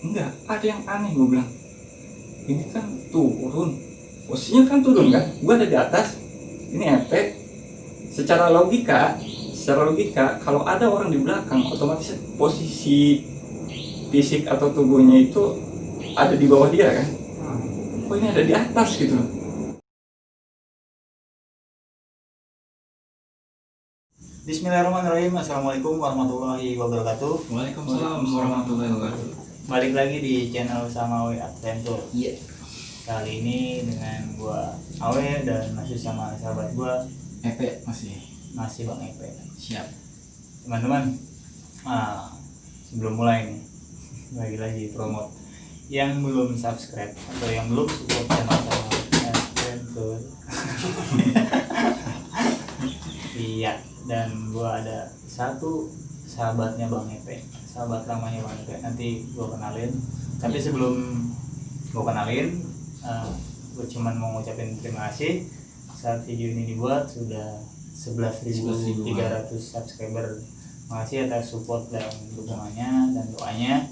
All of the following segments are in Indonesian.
enggak, ada yang aneh. Gue bilang ini kan turun, posisinya kan turun kan, gue ada di atas, ini EP. Secara logika kalau ada orang di belakang, otomatis posisi fisik atau tubuhnya itu ada di bawah dia kan. Kok ini ada di atas gitu loh. Bismillahirrahmanirrahim. Assalamualaikum warahmatullahi wabarakatuh. Waalaikumsalam warahmatullahi wabarakatuh. Balik lagi di channel Samawe Adventure. Iya. Kali ini dengan gua Awe dan masih sama sahabat gua EP masih Bang Epe. siap. Teman-teman, sebelum mulai nih, lagi-lagi promote yang belum subscribe atau yang belum support channel Samawe Adventure. Iya, dan gua ada satu sahabatnya Bang Epe, sahabat lamanya Bang Epe. Nanti gua kenalin. Tapi sebelum gua kenalin, gua cuman mau ngucapin terima kasih saat video ini dibuat sudah 11.300 subscriber. Makasih atas support dan dukungannya dan doanya.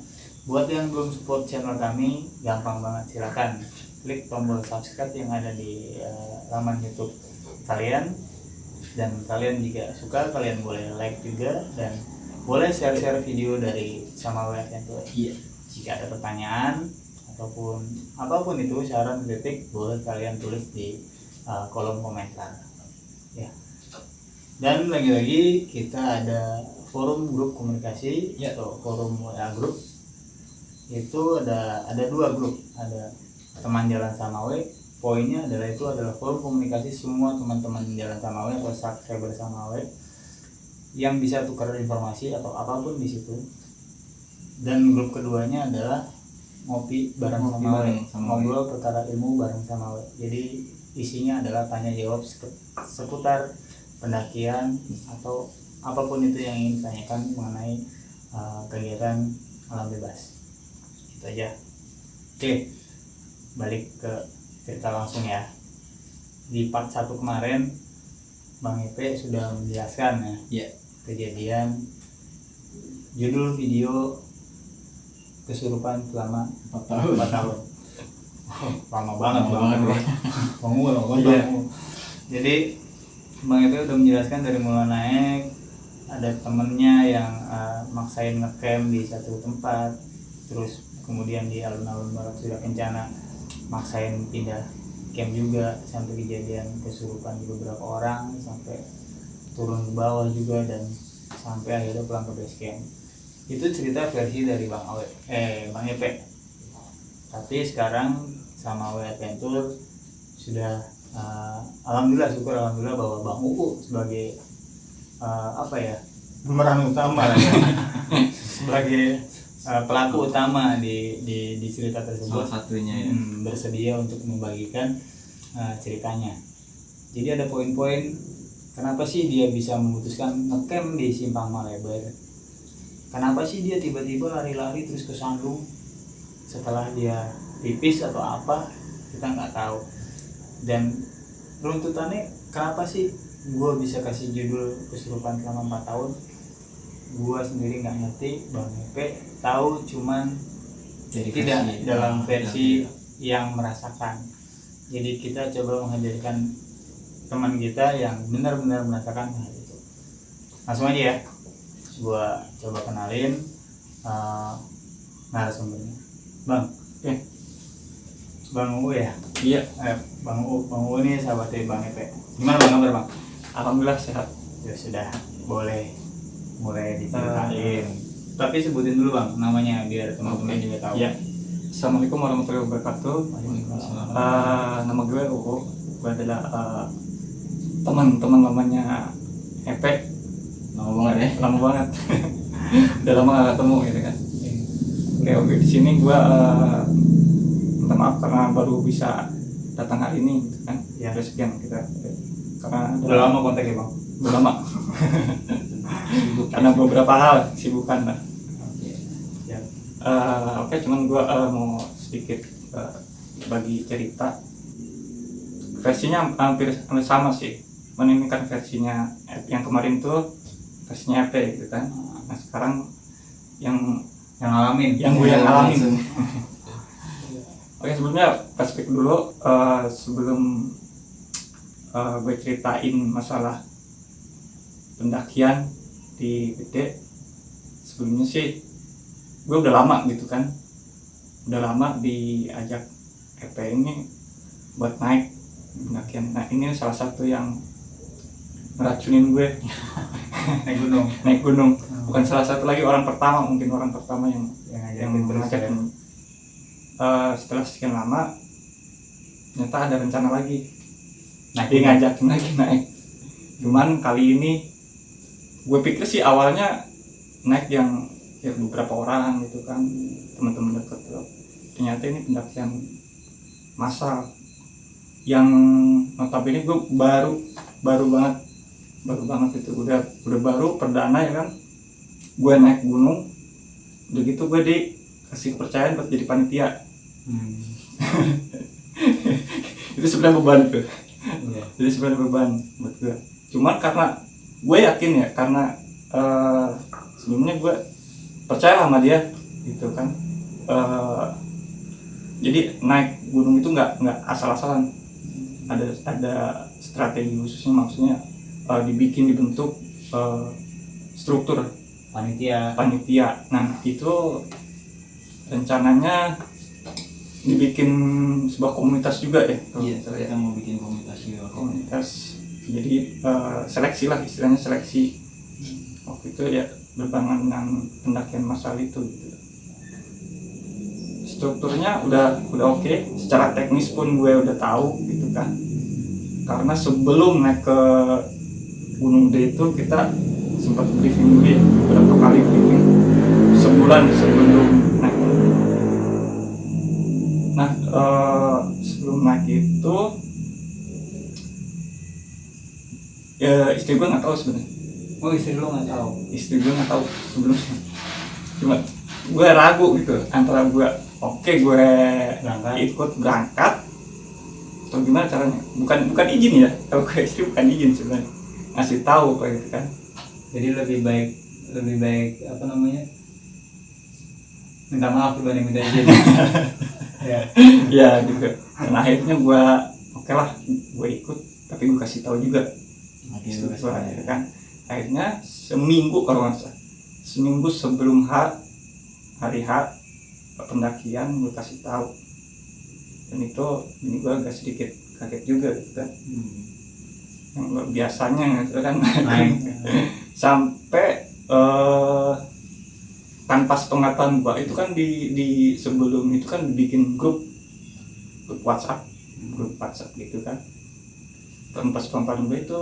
Buat yang belum support channel kami, gampang banget, silakan klik tombol subscribe yang ada di laman YouTube kalian. Dan kalian jika suka, kalian boleh like juga dan boleh share-share video dari Samawe Adventure. Iya. Jika ada pertanyaan ataupun apapun itu, saran, kritik, boleh kalian tulis di kolom komentar ya. Dan lagi-lagi kita ada forum grup komunikasi Ya. atau forum WA grup. Itu ada dua grup, ada teman jalan Samawe. Poinnya adalah forum komunikasi semua teman-teman jalan Samawe atau subscriber Samawe yang bisa tukar informasi atau apapun di situ. Dan grup keduanya adalah ngopi bareng Samawe, ngobrol perkara ilmu bareng Samawe. Jadi isinya adalah tanya jawab seputar pendakian atau apapun itu yang ingin ditanyakan mengenai kegiatan alam bebas. Itu aja. Oke, balik ke cerita langsung ya. Di part 1 kemarin Bang Epe sudah menjelaskan ya, kejadian judul video kesurupan selama 4 tahun. Lama banget Bang. Jadi Bang Epe udah menjelaskan dari mulai naik, ada temennya yang maksain ngecamp di satu tempat, terus kemudian di alun-alun barat sudah kencana maksain pindah camp juga, sampai kejadian kesurupan di beberapa orang, sampai turun ke bawah juga, dan sampai akhirnya pulang ke base camp. Itu cerita versi dari Bang Epe. Tapi sekarang Samawe Adventure sudah alhamdulillah bahwa Bang Uu sebagai pemeran utama sebagai pelaku utama di cerita tersebut, Salah satunya ya. bersedia untuk membagikan ceritanya. Jadi ada poin-poin kenapa sih dia bisa memutuskan ngecamp di Simpang Malebar. Kenapa sih dia tiba-tiba lari-lari terus ke Sandung setelah dia pipis atau apa, kita nggak tahu. Dan runtutannya kenapa sih gue bisa kasih judul kesurupan selama 4 tahun, gue sendiri nggak ngerti. Bang Epe tahu cuman tidak dalam versi yang merasakan. Jadi kita coba menghadirkan teman kita yang benar-benar merasakan hal itu. Langsung aja ya, gue coba kenalin narasumbernya. Bang, Bang Uu ya? Iya. Bang Uu ini sahabatnya Bang Epe. Gimana Bang kabar Bang? Alhamdulillah sehat. Ya sudah, boleh mulai diceritain. Tapi sebutin dulu Bang namanya biar teman-teman juga tahu. Iya. Assalamualaikum warahmatullahi wabarakatuh. Nama gue Uu. Gue adalah teman-teman lamanya Epe. Lama banget. Udah lama gak ketemu gitu kan. Oke, di sini gue minta maaf karena baru bisa datang hari ini gitu kan. Ya. Sekian kita karena Udah lama kontaknya Bang? Udah lama. Karena beberapa hal sibukan lah. Ya. Oke, cuman gue mau sedikit bagi cerita. Versinya hampir sama sih. Ini kan versinya yang kemarin tuh versinya EP gitu kan. Nah sekarang yang yang ngalamin. yang gue yang alamin. Oke, sebelumnya perspektif dulu sebelum gue ceritain masalah pendakian di Gede. Sebelumnya sih gue udah lama gitu kan, udah lama diajak EP ini buat naik pendakian. Nah ini salah satu yang ngeracunin gue naik gunung. Bukan salah satu lagi, orang pertama, mungkin orang pertama yang mengajak. Setelah sekian lama ternyata ada rencana lagi, dia ngajakin lagi naik. Cuman kali ini gue pikir sih awalnya naik yang ya beberapa orang gitu kan, teman-teman dekat. Ternyata ini pendakian massal yang notabene gue baru banget itu, udah baru perdana ya kan, gue naik gunung. Udah gitu gue dikasih kepercayaan buat jadi panitia. Itu sebenarnya beban tuh. Jadi sebenarnya beban buat gue. Cuman karena gue yakin ya, karena sebelumnya gue percaya sama dia gitu kan. Jadi naik gunung itu nggak asal-asalan. Ada strategi khususnya, maksudnya dibentuk struktur panitia. Nah itu rencananya dibikin sebuah komunitas juga ya. Iya, kita mau bikin komunitas juga. Jadi seleksi lah, istilahnya seleksi. Waktu itu ya berbarengan dengan pendakian massal itu gitu. Strukturnya udah oke, secara teknis pun gue udah tahu gitu kan. Karena sebelum naik ke Gunung Gede itu kita sempat briefing dulu ya, beberapa kali briefing sebulan sebelum naik. Nah sebelum naik itu ya istri gue nggak tahu sebenarnya. Oh, istri lo nggak tahu? Istri gue nggak tahu sebelumnya. Cuma gue ragu gitu antara gue gue ikut berangkat atau gimana caranya. Bukan izin ya, kalau gue istri bukan izin sebenarnya, ngasih tahu kayak gitu kan. Jadi lebih baik apa namanya, minta maaf dibanding minta izin. Ya gitu. Dan akhirnya gue oke lah, gue ikut, tapi gue kasih tahu juga. Gitu kan. Akhirnya seminggu kalau nggak salah, seminggu sebelum hari H pendakian gue kasih tahu. Dan itu ini gue agak sedikit kaget juga gitu kan. Yang biasanya gitu kan sampai tanpa sepengetahuan gue itu kan di sebelum itu kan bikin grup WhatsApp gitu kan. Tanpa sepengetahuan gue itu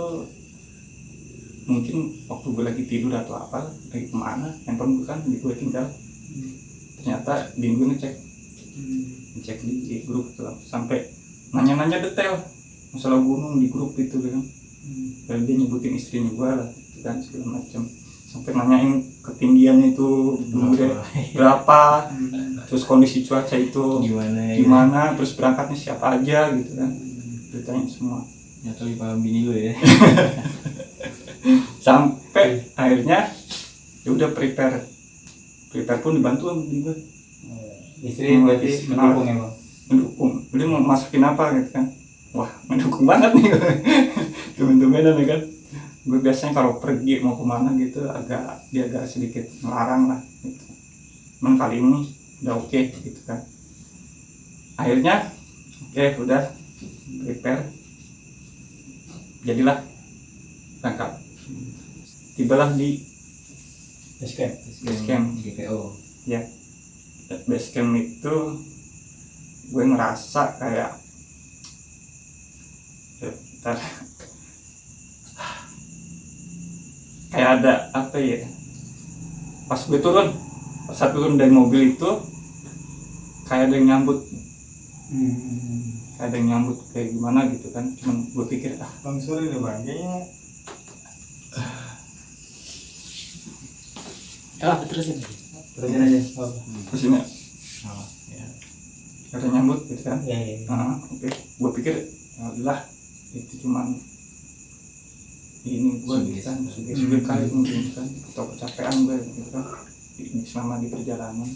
mungkin waktu gue lagi tidur atau apa, lagi kemana, handphone gue kan gue tinggal. Ternyata bini gue ngecek di grup tuh, sampai nanya-nanya detail masalah gunung di grup itu kan. Dan dia nyebutin istrinya gue lah gitu kan, segala macam, sampai nanyain ketinggiannya itu berapa, terus kondisi cuaca itu gimana, terus berangkatnya siapa aja gitu kan, ditanya semua. Ya tapi paham bini lu ya. Sampai akhirnya ya udah prepare pun dibantu sama bini gue. Istri berarti mendukung ya bang? Mendukung, dia mau masakin apa gitu kan. Wah mendukung banget nih. Temen-temenan ya kan. Gue biasanya kalau pergi mau kemana gitu dia agak sedikit melarang lah gitu. Cuman kali ini udah oke gitu kan. Akhirnya udah prepare, jadilah berangkat. Tibalah di base camp GPO. ya. Base camp itu gue ngerasa kayak ada apa ya, pas saat turun dari mobil itu kayak ada yang nyambut. Kayak ada yang nyambut kayak gimana gitu kan. Cuman gue pikir bang sorry deh bang, kayaknya Terusin aja. terus ini ada nyambut gitu kan. Oke. Gue pikir alhamdulillah itu cuman ini gue gitu kan, suge kali mungkin kan, atau kecapean gue gitu kan. selama di perjalanan.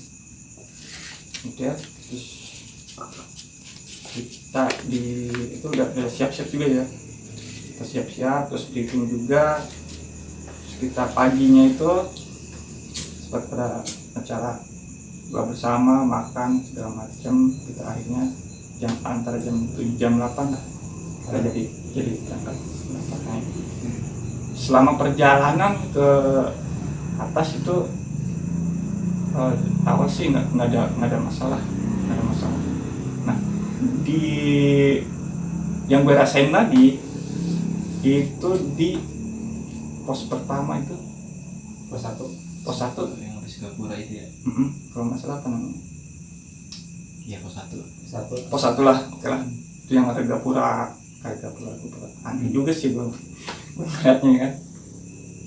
Udah, terus kita itu udah siap-siap juga ya, kita siap-siap terus briefing juga. Terus kita paginya itu sempat pada acara buka bersama, makan segala macam. Kita akhirnya antara jam 7 jam 8 lah kita jadi berangkat naik. Selama perjalanan ke atas itu awal sih nggak ada masalah. Nah, di yang gue rasain lagi itu di pos pertama itu, pos 1 yang habis Gapura itu ya. kalau nggak salah apa namanya, Iya, pos 1. pos 1 lah, oke lah. Itu yang ada Gapura aneh juga sih gue ngeliatnya kan,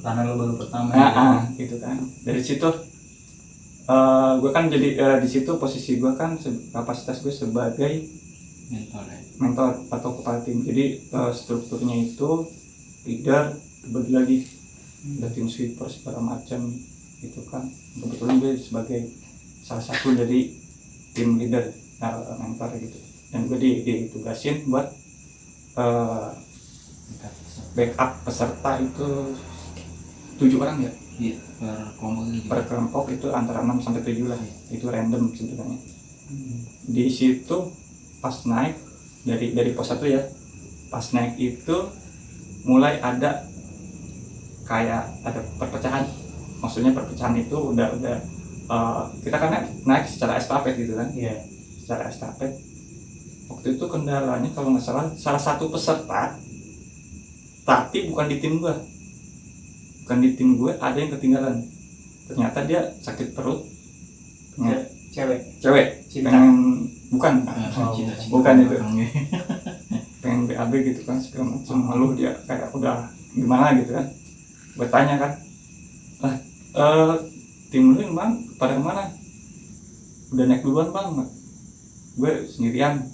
karena lo baru pertama. gitu kan. Dari situ gue kan jadi di situ posisi gue kan kapasitas gue sebagai mentor atau kepala tim. Jadi strukturnya itu leader dibagi lagi, ada tim sweeper segala macam gitu kan. Kebetulan gue sebagai salah satu dari tim leader, mentor gitu. Dan gue ditugasin buat backup peserta itu 7 orang ya. Iya, Per kelompok itu antara 6 sampai 7 lah. Itu random sebenarnya. Di situ pas naik dari pos 1 ya. Pas naik itu mulai ada kayak ada perpecahan. Maksudnya perpecahan itu udah kita kan naik secara estafet gitu kan. Iya. Secara estafet. Waktu itu kendalanya kalau nggak salah satu peserta, tapi bukan di tim gua. Bukan di tim gue, ada yang ketinggalan. Ternyata dia sakit perut. Cewek. Cinta. Bukan bukan itu. Pengen BAB gitu kan, segala macam. Lalu dia kayak udah gimana gitu kan. Gue tanya kan, tim lu bang pada kemana? Udah naik duluan bang. Gue sendirian.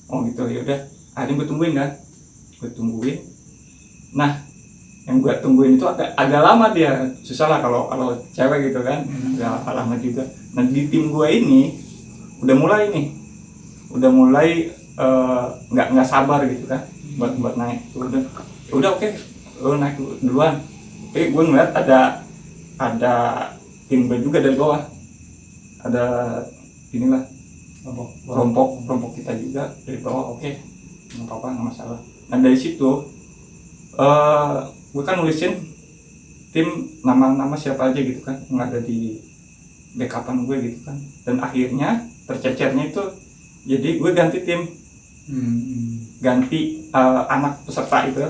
Oh gitu, ya udah. Akhirnya gue tungguin. Nah, yang gue tungguin itu agak lama, dia susah lah kalau cewek gitu kan, agak lama juga. Nah di tim gue ini udah mulai nggak sabar gitu kan buat naik. Udah oke, lo naik duluan. Tapi gue ngeliat ada tim gue juga dari bawah, ada inilah kelompok kita juga dari bawah. Oke, nggak apa-apa, nggak masalah. Nah dari situ gue kan nulisin tim nama-nama siapa aja gitu kan yang ada di backupan gue gitu kan. Dan akhirnya tercecernya itu jadi gue ganti tim, ganti anak peserta itu.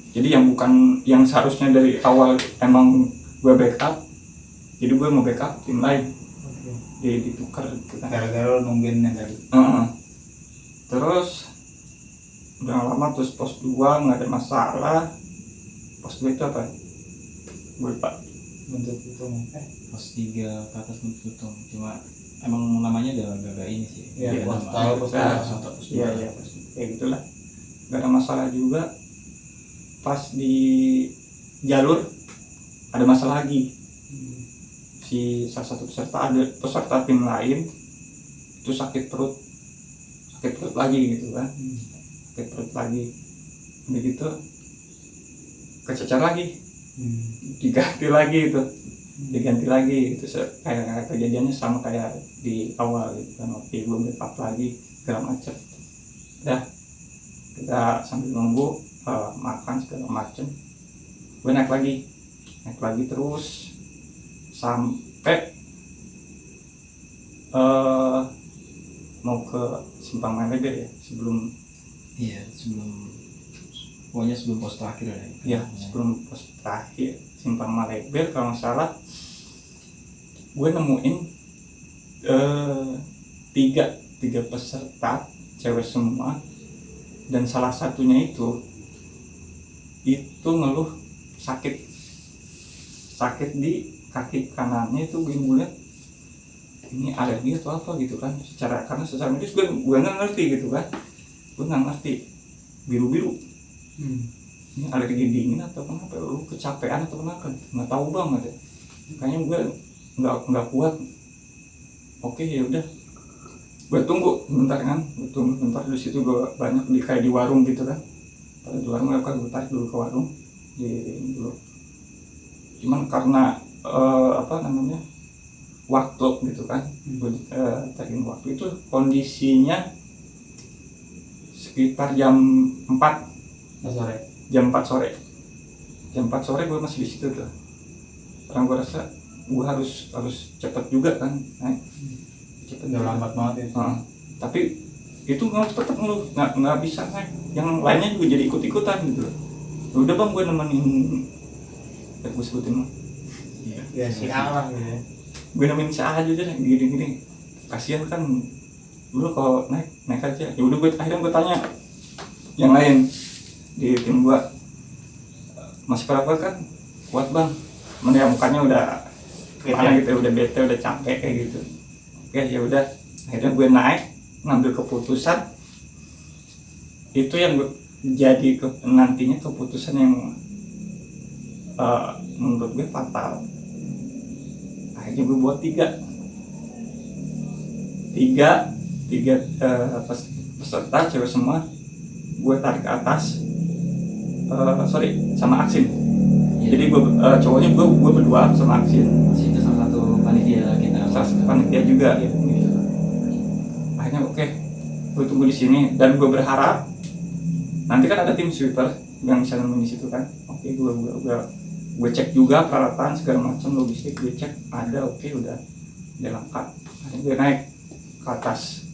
Jadi yang bukan yang seharusnya dari awal emang gue backup, jadi gue mau backup tim lain. Ditukar gitu kan, gara-gara lo nungguin yang tadi. Terus udah lama, terus pos 2 nggak ada masalah. Pos 2 itu apa? Gue lupa. Bentuk hitung. Pos 3 ke atas bentuk hitung. Cuma emang namanya agak ini sih. Iya, pos nama. tahu, pos tahu. Iya, kayak gitulah. Gak ada masalah juga. Pas di jalur ada masalah lagi. Si salah satu peserta tim lain itu sakit perut lagi gitu kan. Sakit perut lagi. Udah gitu kececer lagi. Diganti lagi itu. Itu kayak kejadiannya sama kayak di awal gitu kan. Waktu gue backup lagi segala macam. Udah kita sambil nunggu makan segala macam, gue naik lagi terus sampai mau ke Simpang Manager ya, pokoknya sebelum pos terakhir ya. Iya, sebelum pos terakhir Simpang Malebel kalau nggak salah. Gue nemuin tiga peserta cewek semua, dan salah satunya itu ngeluh sakit di kaki kanannya. Itu gue lihat ini alergi atau apa gitu kan, karena secara medis gue nggak ngerti gitu kan, biru ini alergi dingin atau kenapa, lu kecapean atau kenapa, nggak tahu banget ya. kayaknya gue nggak kuat. Oke ya udah, gue tunggu bentar kan, gue tunggu bentar. Di situ gue banyak kayak di warung gitu kan, pada di warung gue tarik dulu ke warung dulu. Cuman karena waktu gitu kan, gue tarikin waktu itu kondisinya sekitar jam 4 sore. jam 4 sore gue masih di situ tuh. Karena gue rasa gue harus cepet juga kan naik. Cepet Udah lambat banget ya. Tapi itu nggak bisa naik. Yang lainnya juga jadi ikut-ikutan gitu. Udah bang, gue nemenin, gue sebutin mah. Ya si alam gitu ya. Gue nemenin si A aja deh, gini. Kasihan kan, dulu kalau naik aja. Ya udah, akhirnya gue tanya yang lain di tim gue, masih berapa kan? Kuat bang. Mana ya mukanya udah mana gitu, udah bete, udah capek kayak gitu. Oke ya udah, akhirnya gue naik, ngambil keputusan. Itu yang gue jadi nantinya keputusan yang menurut gue fatal. Akhirnya gue buat tiga peserta cewek semua, gue tarik ke atas, sama Aksin. Jadi gue cowoknya gue berdua sama Aksin. Itu salah satu panitia kita. Salah satu panitia juga. Gitu. Akhirnya oke, gue tunggu di sini dan gue berharap nanti kan ada tim sweeper yang bisa nemenin di situ kan. Oke, gue cek juga peralatan segala macam logistik, gue cek ada, oke, udah lengkap. Akhirnya gue naik ke atas.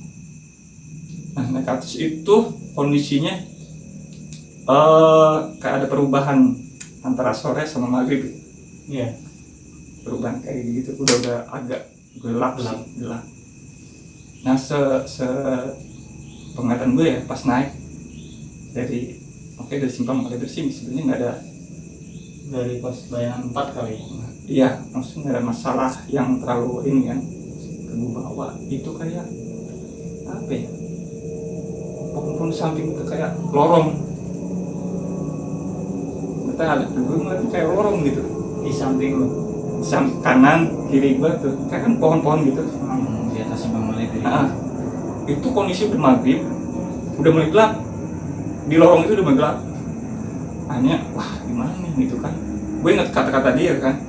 Nah, naik ke atas itu kondisinya kayak ada perubahan antara sore sama maghrib. Iya. Perubahan kayak gitu, udah agak gelap. Nah, penglihatan gue ya pas naik dari Simpang Malibir sih sebenarnya nggak ada. Dari pos bayangan 4 kali. Iya, maksudnya nggak ada masalah yang terlalu ini kan. Ke bawah itu kayak apa ya? Pohon samping itu kayak lorong. Kita ada gue ngeliat kayak lorong gitu. Di samping lu. Samping kanan kiri gue tuh kayak kan pohon-pohon gitu. Di atas Simpang Malibir. Itu kondisi udah maghrib, udah mulai gelap. Di lorong itu udah mulai gelap. Hanya wah gimana nih gitu kan. Gue ingat kata-kata dia kan.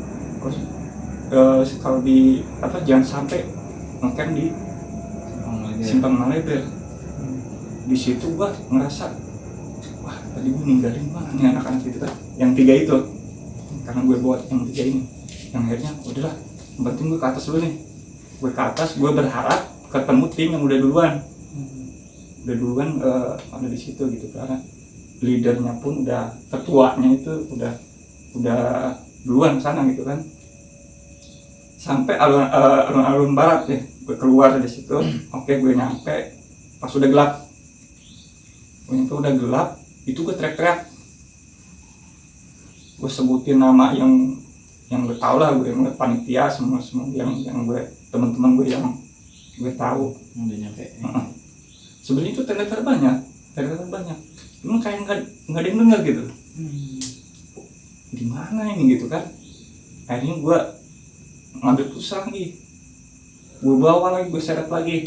Kalau di jangan sampai ngecamp di Simpang Malibir. Di situ gue ngerasa wah tadi gue ninggalin mana nih anak-anak itu kan. Yang 3 itu. Karena gue buat yang 3 ini. Yang akhirnya udahlah, yang penting gue ke atas dulu nih. Gue ke atas, gue berharap ketemu tim yang udah duluan. Ada di situ gitu, karena leadernya pun udah, ketuanya itu udah duluan sana gitu kan. Sampai alun-alun barat deh, gue keluar dari situ. Oke, gue nyampe pas udah gelap. Itu gue teriak-teriak. Gue sebutin nama yang gue tau lah, gue ngeliat panitia semua yang gue, teman-teman gue yang gue tahu. Udah nyampe. Sebenarnya itu tenda banyak, cuma kayak nggak ada yang dengar gitu. Di mana ini gitu kan? Akhirnya gue ngambil pusat lagi, gue bawa lagi, gue seret lagi.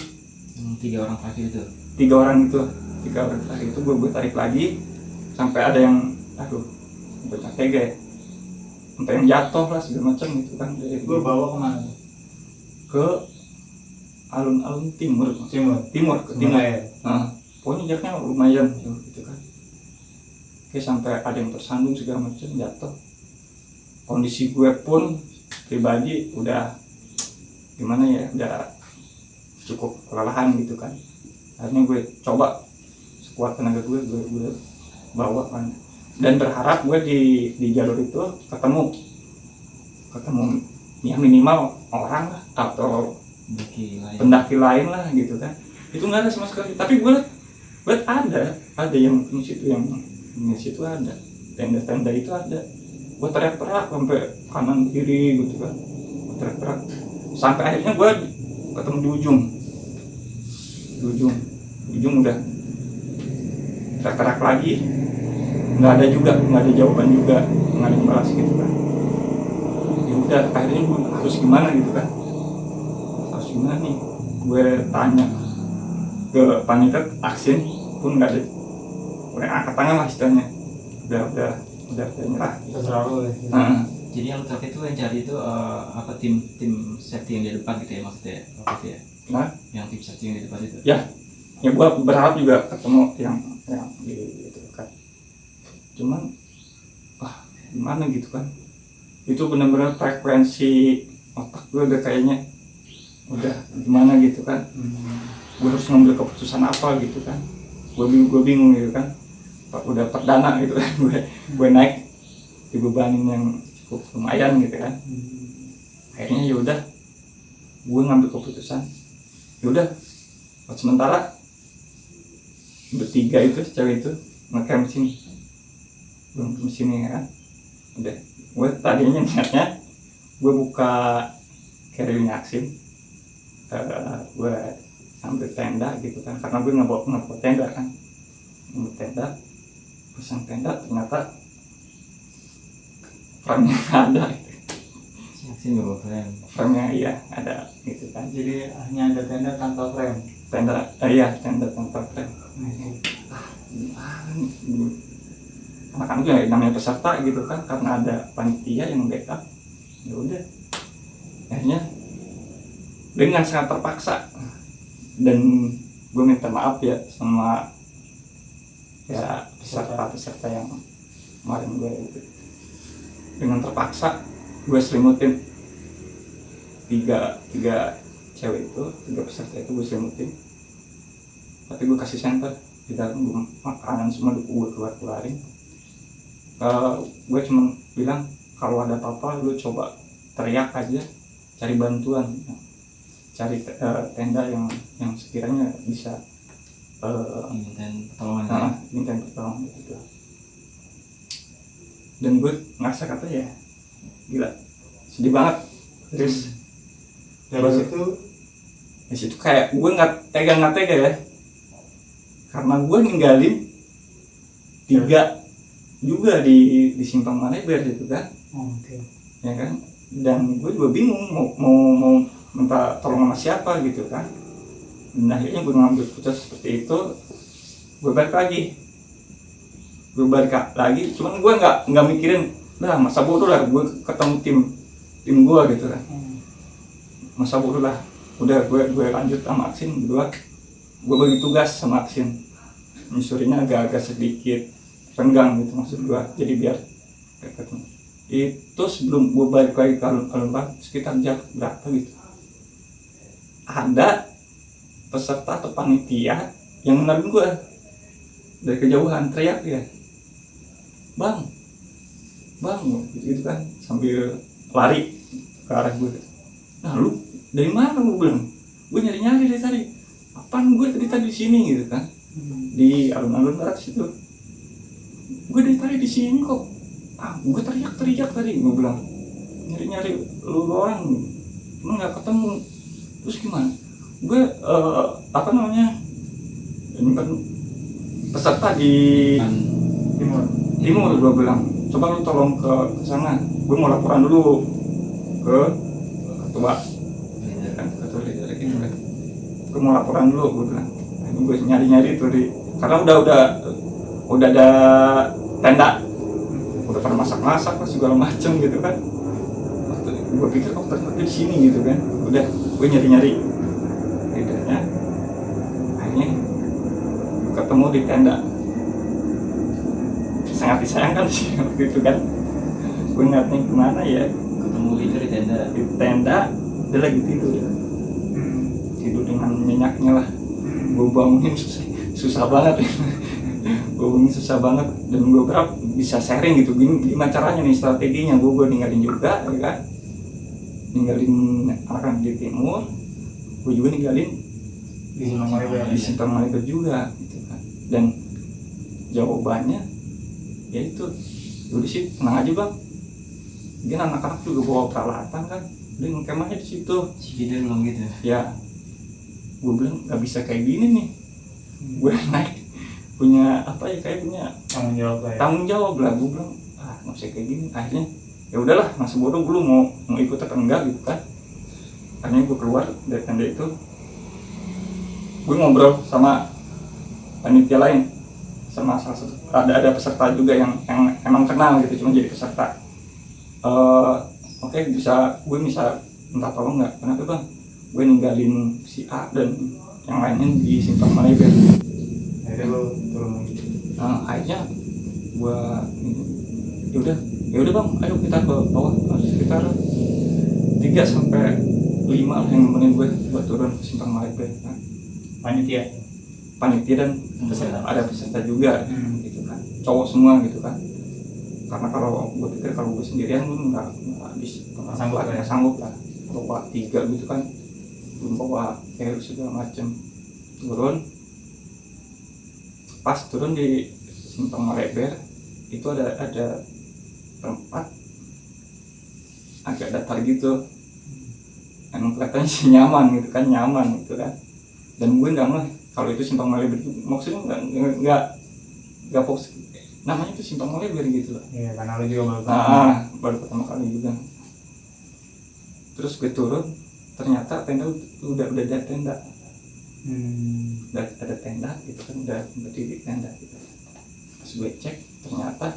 3 orang terakhir itu. 3 orang terakhir itu gue tarik lagi sampai ada yang, gue tega ya, sampai yang jatuh lah segala macam gitu kan. Gue bawa kemana? Ke alun-alun timur. Pokoknya jaraknya lumayan gitu kan. Oke, sampai ada yang tersandung segala macam, jatuh. Kondisi gue pun pribadi udah gimana ya, udah cukup kelelahan gitu kan. Akhirnya gue coba sekuat tenaga gue bawa kan, dan berharap gue di jalur itu ketemu ya minimal orang lah atau pendaki lain lah gitu kan. Itu nggak ada sama sekali. Tapi gue lihat ada yang di situ ada tenda-tenda itu ada. Gue teriak-teriak sampai kanan kiri gitu kan, gue teriak-teriak sampai akhirnya gue ketemu di ujung udah teriak-teriak lagi, nggak ada jawaban juga, nggak ada yang balas gitu kan. Ya udah akhirnya gue harus gimana gitu kan, harus gimana nih, gue tanya ke panitia aksin pun nggak ada, gue angkat tangan lah istilahnya, udah nyerah. Terserah lu ya. Nah, Jadi yang terakhir itu yang cari itu apa tim safety yang di depan gitu ya maksudnya waktu itu ya? nah Yang tim safety yang di depan itu? ya gue berharap juga ketemu yang di itu kan, cuman gimana gitu kan, itu benar-benar frekuensi otak gue udah kayaknya udah gimana gitu kan, gue harus ngambil keputusan apa gitu kan, gue bingung gitu kan, udah perdana gitu kan, gue naik dibebanin yang cukup lumayan gitu kan, akhirnya yaudah gue ngambil keputusan, yaudah buat sementara bertiga itu cewek itu ngecamp sini, belum ke sini kan, udah gue tadinya niatnya gue buka carrying aksin, gue ambil tenda gitu kan, karena gue ngebawa tenda kan, ngebawa tenda, pasang tenda, ternyata frame-nya ada gitu. Aksin nggak bawa frame. Frame-nya iya ada gitu kan, Jadi hanya ada tenda tanpa frame. tenda tenda tanpa frame. Anak-anak juga namanya peserta gitu kan, karena ada panitia yang backup, ya udah akhirnya dengan sangat terpaksa, dan gue minta maaf ya sama ya peserta yang kemarin gue itu, dengan terpaksa gue selimutin tiga cewek itu, 3 peserta itu gue selimutin, tapi gue kasih center di dalam, gue makanan semua gue keluarin. Gue cuma bilang kalau ada apa-apa lu coba teriak aja, cari bantuan, cari tenda yang sekiranya bisa minta pertolongan gitu. Dan gue ngerasa kata ya gila, sedih banget. Terus dari situ kayak gue nggak tega ya, karena gue ninggalin 3 juga di Simpang Maleber gitu kan. Ya kan, dan gue juga bingung mau minta tolong sama siapa gitu kan. Dan akhirnya gue ngambil keputusan seperti itu, gue balik lagi, cuman gue nggak mikirin lah masa bodoh lah gue ketemu tim gue gitu kan, masa bodoh lah, udah gue lanjut sama aksin berdua, gue bagi tugas sama aksin, nyusurinnya agak sedikit renggang gitu maksud gue, jadi biar ketemu. Itu sebelum gue balik lagi ke alun-alun sekitar jam berapa gitu, ada peserta atau panitia yang menarik gue dari kejauhan, teriak ya, bang gitu kan, sambil lari ke arah gue. Nah lu dari mana, gue bilang, gue nyari dari tadi, apaan gue tadi di sini gitu kan, di alun-alun barat situ, gue dari tadi di sini kok, gue teriak tadi, gue bilang nyari lu orang, emang nggak ketemu. Terus gimana? Gue ini kan peserta di timur, gue bilang coba lu tolong ke sana, gue mau laporan dulu ke ketua leader gitu kan, gue mau laporan dulu, gue bilang. Ini gue nyari tuh karena udah ada tenda, udah pernah masak segala macem gitu kan. Gue pikir ternyata di sini gitu kan, udah gue nyari leadernya, akhirnya ketemu di tenda. Sangat disayangkan sih waktu itu kan, gue ngeliatnya kemana ya, Ketemu leader di tenda, dia lagi tidur dengan minyaknya lah. Gue bangunin susah banget dan gue berharap bisa sharing gitu, gimana caranya nih strateginya. Gue ninggalin juga ya kan, ninggalin anak di timur, gue juga ninggalin di Simpang Maleber juga gitu kan. Dan jawabannya ya itu, udah sih tenang aja bang, dia anak-anak juga bawa peralatan kan, udah ngecamp aja di situ. Sekitar bilang gitu ya. Gue bilang nggak bisa kayak gini nih, gue naik punya apa ya, kayak punya tanggung jawab lah. Gue bilang nggak bisa kayak gini. Akhirnya ya udahlah masih bodoh gue mau ikut atau enggak gitu kan. Akhirnya gue keluar dari tenda itu, gue ngobrol sama panitia lain, sama salah satu ada peserta juga yang emang kenal gitu, cuma jadi peserta. Oke, gue bisa minta tolong nggak? Kenapa bang? Gue ninggalin si A dan yang lainnya di Simpang Malibet. Akhirnya lo tolong gitu. Akhirnya gue ya udah bang, ayo kita ke bawah, sekitar 3 sampai 5 lah yang nemenin gue buat turun ke Simpang Malibet. Panitia dan ada peserta juga gitu kan, cowok semua gitu kan. Karena kalau gue pikir kalau gue sendirian gue nggak sanggup lah bawa 3 gitu kan, belum bawa air segala macem. Pas turun di Simpang Malibet itu ada tempat agak datar gitu, emang kelihatannya sih nyaman gitu kan, dan gue nggak ngeh kalau itu Simpang Malibet, maksudnya nggak fokus namanya itu Simpang Malibet gitu loh. Iya, karena lo juga baru pertama kali juga. Terus gue turun, ternyata tenda udah ada tenda. Udah ada tenda gitu kan, udah berdiri tenda gitu. Pas gue cek, ternyata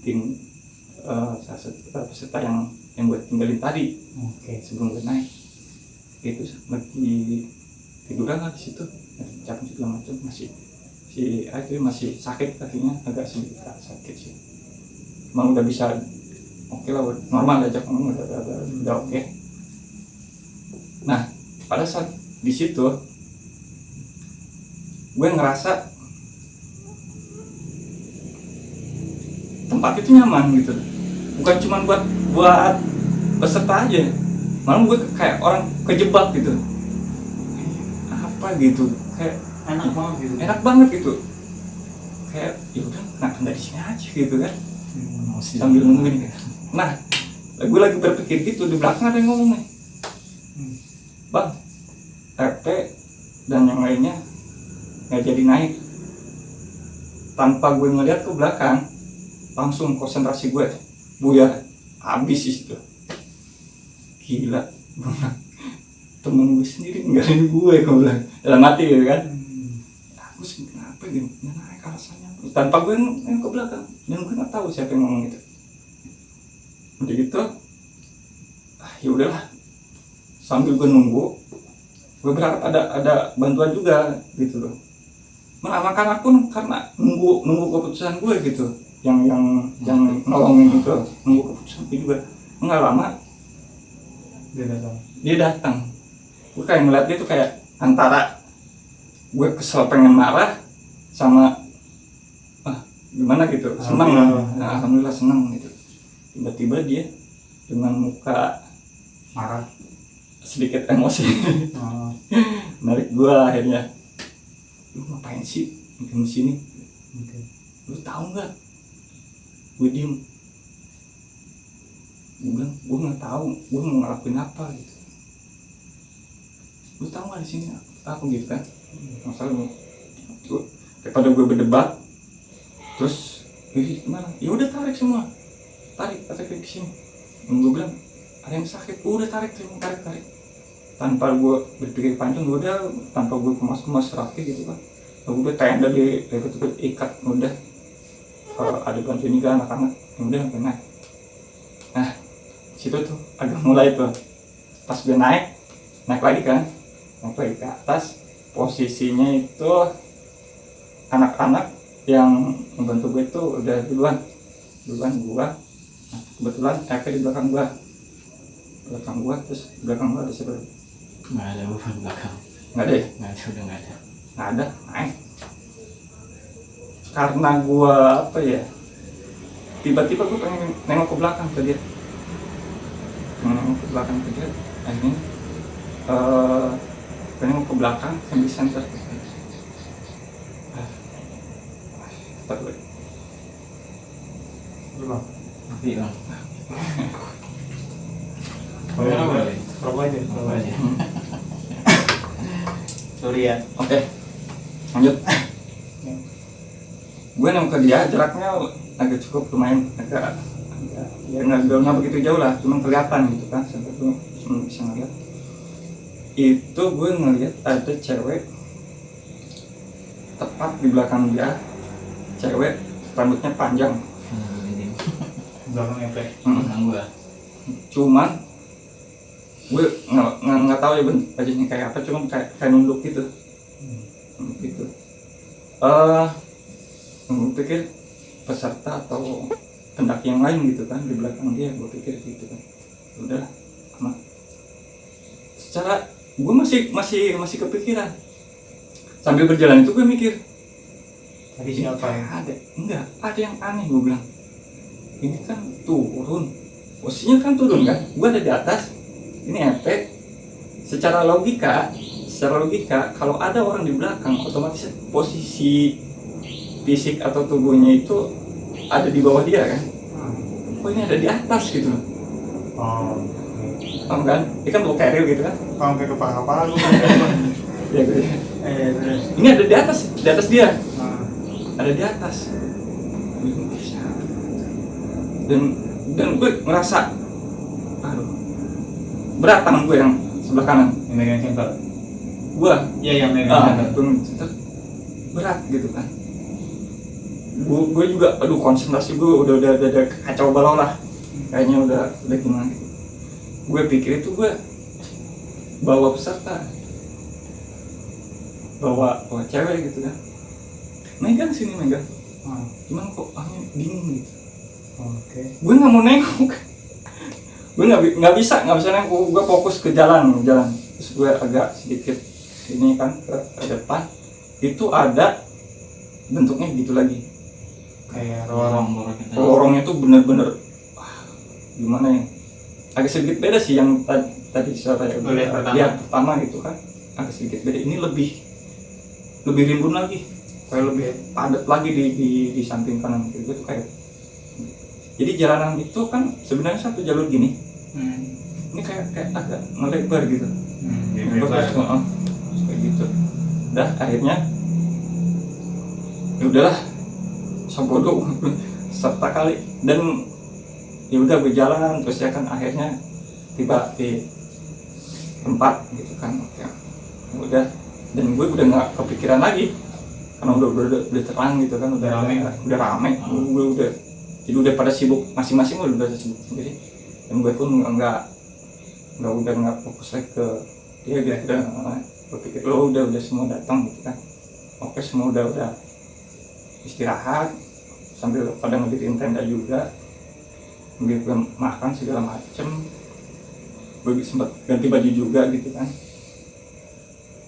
tim salah satu peserta yang gue tinggalin tadi. Sebelum gue naik itu lagi tiduran lah di situ, capek segala macam, masih sakit kakinya, agak sedikit sakit sih. Emang udah bisa oke lah, normal aja, udah oke. Nah, pada saat di situ gue ngerasa tempat itu nyaman gitu, bukan cuma buat peserta aja, malah gue kayak orang kejebak gitu, apa gitu, kayak enak banget gitu, kayak ya udah kenapa nggak di sini aja gitu kan, sambil nungguin. Nah, gue lagi berpikir gitu, di belakang ada yang ngomong nih, bang, RP dan yang lainnya nggak jadi naik. Tanpa gue ngeliat ke belakang, langsung konsentrasi gue buyar habis itu. Gila, temen gue sendiri ninggalin gue, gue bilang dalam hati gitu kan. Aku sih kenapa gitu, nggak naik alasannya. Tanpa gue yang ke belakang, dan gue nggak tahu siapa yang ngomong itu. Udah gitu, ya udahlah. Sambil gue nunggu, gue berharap ada bantuan juga gitu loh. Anak-anak pun karena nunggu keputusan gue gitu, yang nolongin gitu, nunggu keputusan gue juga. Nggak lama dia datang. Gue kayak ngeliat dia tuh kayak antara gue kesel pengen marah sama gimana gitu, senang. Alhamdulillah senang gitu. Tiba-tiba dia dengan muka marah, sedikit emosi, narik gue akhirnya. Lu ngapain sih di sini? Lu tahu nggak? Gue diem. Gue bilang, gue nggak tahu, gue mau ngelakuin apa gitu. Lu tahu nggak di sini apa gitu kan? Masalah lu, daripada gue berdebat, terus gimana? Ya udah tarik semua, tarik ke sini. Dan gue bilang, ada yang sakit, udah tarik. Tanpa gue berpikir panjang, udah tanpa gue kemas rapi gitu kan. Udah tenda di ikat, udah ada bantuin juga anak-anak, udah naik. Nah, situ tuh agak mulai tuh, pas gue naik lagi kan, naik lagi ke atas. Posisinya itu anak-anak yang membantu gue itu udah duluan gua. Nah, kebetulan di belakang gua, terus belakang gua ada siapa? Nggak ada bukan belakang. Nggak ada ya? Nggak ada, naik. Karena gua tiba-tiba gua pengen nengok ke belakang ke dia. Akhirnya nengok ke belakang sambil center. Terus belum. Tapi bang. Rokok aja. Sorry ya. Oke, lanjut. Gue nengok ke dia, jaraknya agak cukup lumayan, agak ya nggak begitu jauh lah, cuma kelihatan gitu kan, sampai gue bisa ngeliat. Itu gue ngeliat ada cewek tepat di belakang dia, cewek rambutnya panjang. Ini Belakang efek. belakang gua. Cuman gue nggak tahu ya wajahnya kayak apa, cuman kayak nunduk gitu. Gitu. Gue pikir peserta atau pendaki yang lain gitu kan di belakang dia, gue pikir gitu kan. Udah aman. Secara gue masih kepikiran. Sambil berjalan itu gue mikir, Tadi siapa ya? ada yang aneh, gue bilang. Ini kan turun, posisinya kan turun kan, gue ada di atas, ini efek. Secara logika kalau ada orang di belakang, otomatis posisi fisik atau tubuhnya itu ada di bawah dia kan. Oh ini ada di atas gitu loh. Oh, Paham kan? Ini kan bawa keril gitu kan. sampai ke kepala lu. Ya, gitu. Terus. Ini ada di atas dia. Nah, Ada di atas. Dan gue ngerasa, aduh, berat tangan gue yang sebelah kanan. yang megang center. Gue, Iya, yang megang center. berat gitu kan. Gue juga, aduh, konsentrasi gue udah kacau balau lah. Kayaknya udah gimana gitu. Gue pikir itu gue bawa peserta, bawa cewek gitu kan. Megang sini megang. Cuman kok angin dingin gitu. Oke. Gue nggak mau nengok. Gue nggak bisa nengok. Gue fokus ke jalan. Terus gue agak sedikit ini kan ke depan. Itu ada bentuknya gitu lagi. Kayak Lorongnya tuh bener-bener gimana ya? Agak sedikit beda sih yang tadi saya lihat pertama gitu kan. Agak sedikit beda. Ini lebih rimbun lagi. Kayak lebih padat lagi di samping kanan kiri tuh kayak. Jadi jalanan itu kan sebenarnya satu jalur gini. Ini kayak agak melebar gitu. Kayak gitu. Udah akhirnya ya udahlah, bodoh serta kali. Dan ya udah gue jalan terus ya kan, akhirnya tiba di tempat gitu kan. Ya udah, dan gue udah nggak kepikiran lagi karena udah terang gitu kan, udah rame. Gue udah pada sibuk masing-masing, udah sibuk sendiri. Dan gue pun nggak fokus lagi ke dia gitu. Udah berpikir udah semua datang gitu kan. Oke, semua udah istirahat sambil pada ngedirin tenda juga, gue makan segala macem. Gue sempat ganti baju juga gitu kan.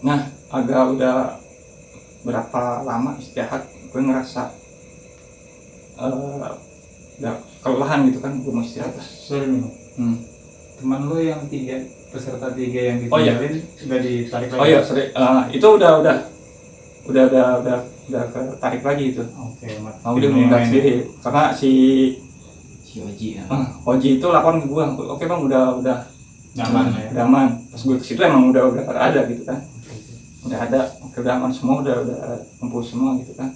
Nah, agak udah berapa lama istirahat, gue ngerasa udah kelelahan gitu kan, gue mau istirahat. Sorry nih. Teman lu yang peserta tiga yang ditinggalin udah ditarik lagi. Oh iya, sorry. Itu udah ketarik lagi itu. Oke, Udah mendarat sendiri karena si Oji ya. Oji itu lapor ke gue, oke bang, udah nyaman ya. Udah aman. Pas gue ke situ emang udah ada gitu kan. Udah ada, oke, udah aman semua, udah kumpul semua gitu kan.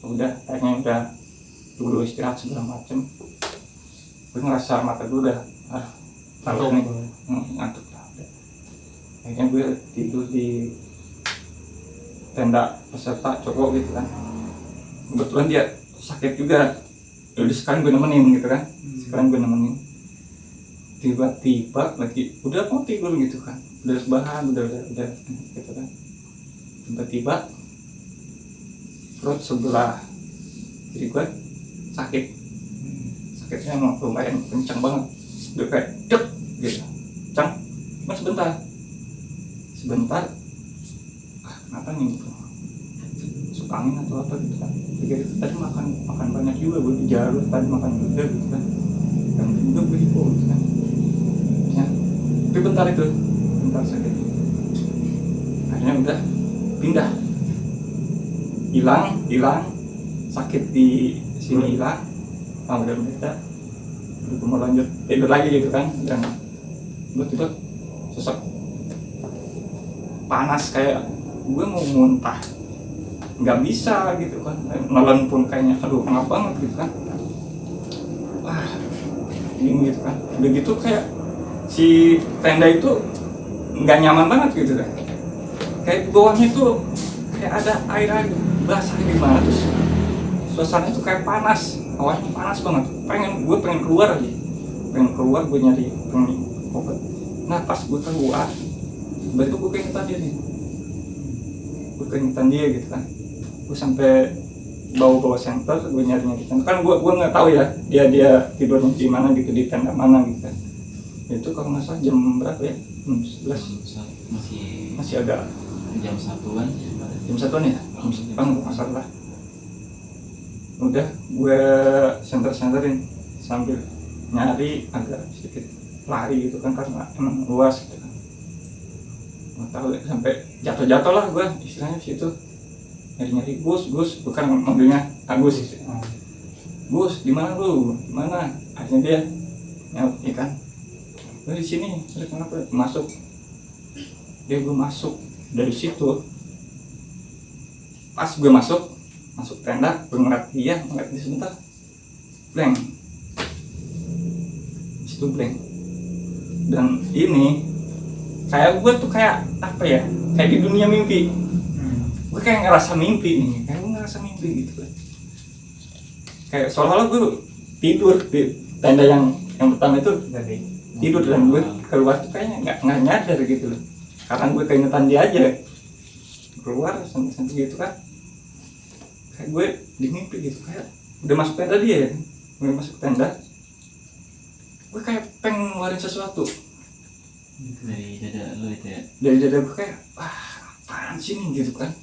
Udah, kayaknya udah dulu istirahat segala macem. Gue ngerasa mata gue udah ngantuk lah. Akhirnya gue tidur di tenda peserta cowok gitu kan. Kebetulan dia sakit juga. Udah sekarang gue nemenin gitu kan. Tiba-tiba lagi udah mau tidur gitu kan. Udah rebahan, udah gitu kan. Tiba-tiba perut sebelah kiri gue sakit. Sakitnya emang lumayan kencang banget. Udah kayak dek gitu. Kencang. Cuma sebentar. Kenapa nih? Suka angin atau apa gitu kan. Tadi makan banyak juga, gue di jalur tadi makan juga gitu kan. Dan juga gue gitu kan. Ya, tapi bentar sakit. Akhirnya udah pindah, hilang sakit di sini hilang. Udah gue mau lanjut tidur lagi gitu kan. Dan tiba-tiba sesek panas, kayak gue mau muntah, nggak bisa gitu kan. Nelen pun kayaknya aduh ngap banget gitu kan. dingin gitu kan. Udah gitu kayak si tenda itu nggak nyaman banget gitu kan. Kayak di bawahnya itu kayak ada air basah gimana, terus suasana itu kayak panas, awalnya panas banget. Gue pengen keluar aja, gue nyari obat. Nah pas gue keluar, itu gue keingetan dia nih, gitu kan. Gue sampai bawa senter, gue nyari senter. Kan gue nggak tahu ya dia tidurnya di mana gitu, di tenda mana gitu kan. Itu kalau nggak salah jam berapa ya? 11. Masih agak jam 1-an. Jam 1-an ya? Jam 1-an masalah. Udah gue senterin sambil nyari agak sedikit lari gitu kan, karena emang luas gitu kan. Nggak tahu ya, sampai jatuh lah gue istilahnya di situ. Nyari Gus, bukan mobilnya Agus gitu. Gus, di mana lu? Mana? Akhirnya dia nyaut ikan. Di sini, kenapa? Masuk. Gue masuk dari situ. Pas gue masuk tenda, gue ngeliat dia sebentar, blank. Situ blank. Dan ini kayak gue tuh kayak apa ya? Kayak di dunia mimpi. Gue kayak ngerasa mimpi gitu kan. Kayak seolah-olah gue tidur di tenda yang pertama itu tidur, dan gue keluar tuh kayaknya nggak nyadar gitu loh, karena gue keingetan dia aja keluar sampai gitu kan. Kayak gue di mimpi gitu, kayak udah masuk tenda dia ya, gue masuk tenda, gue kayak pengen ngeluarin sesuatu dari dada lo itu ya. Dari dada gue kayak apaan sih nih gitu kan,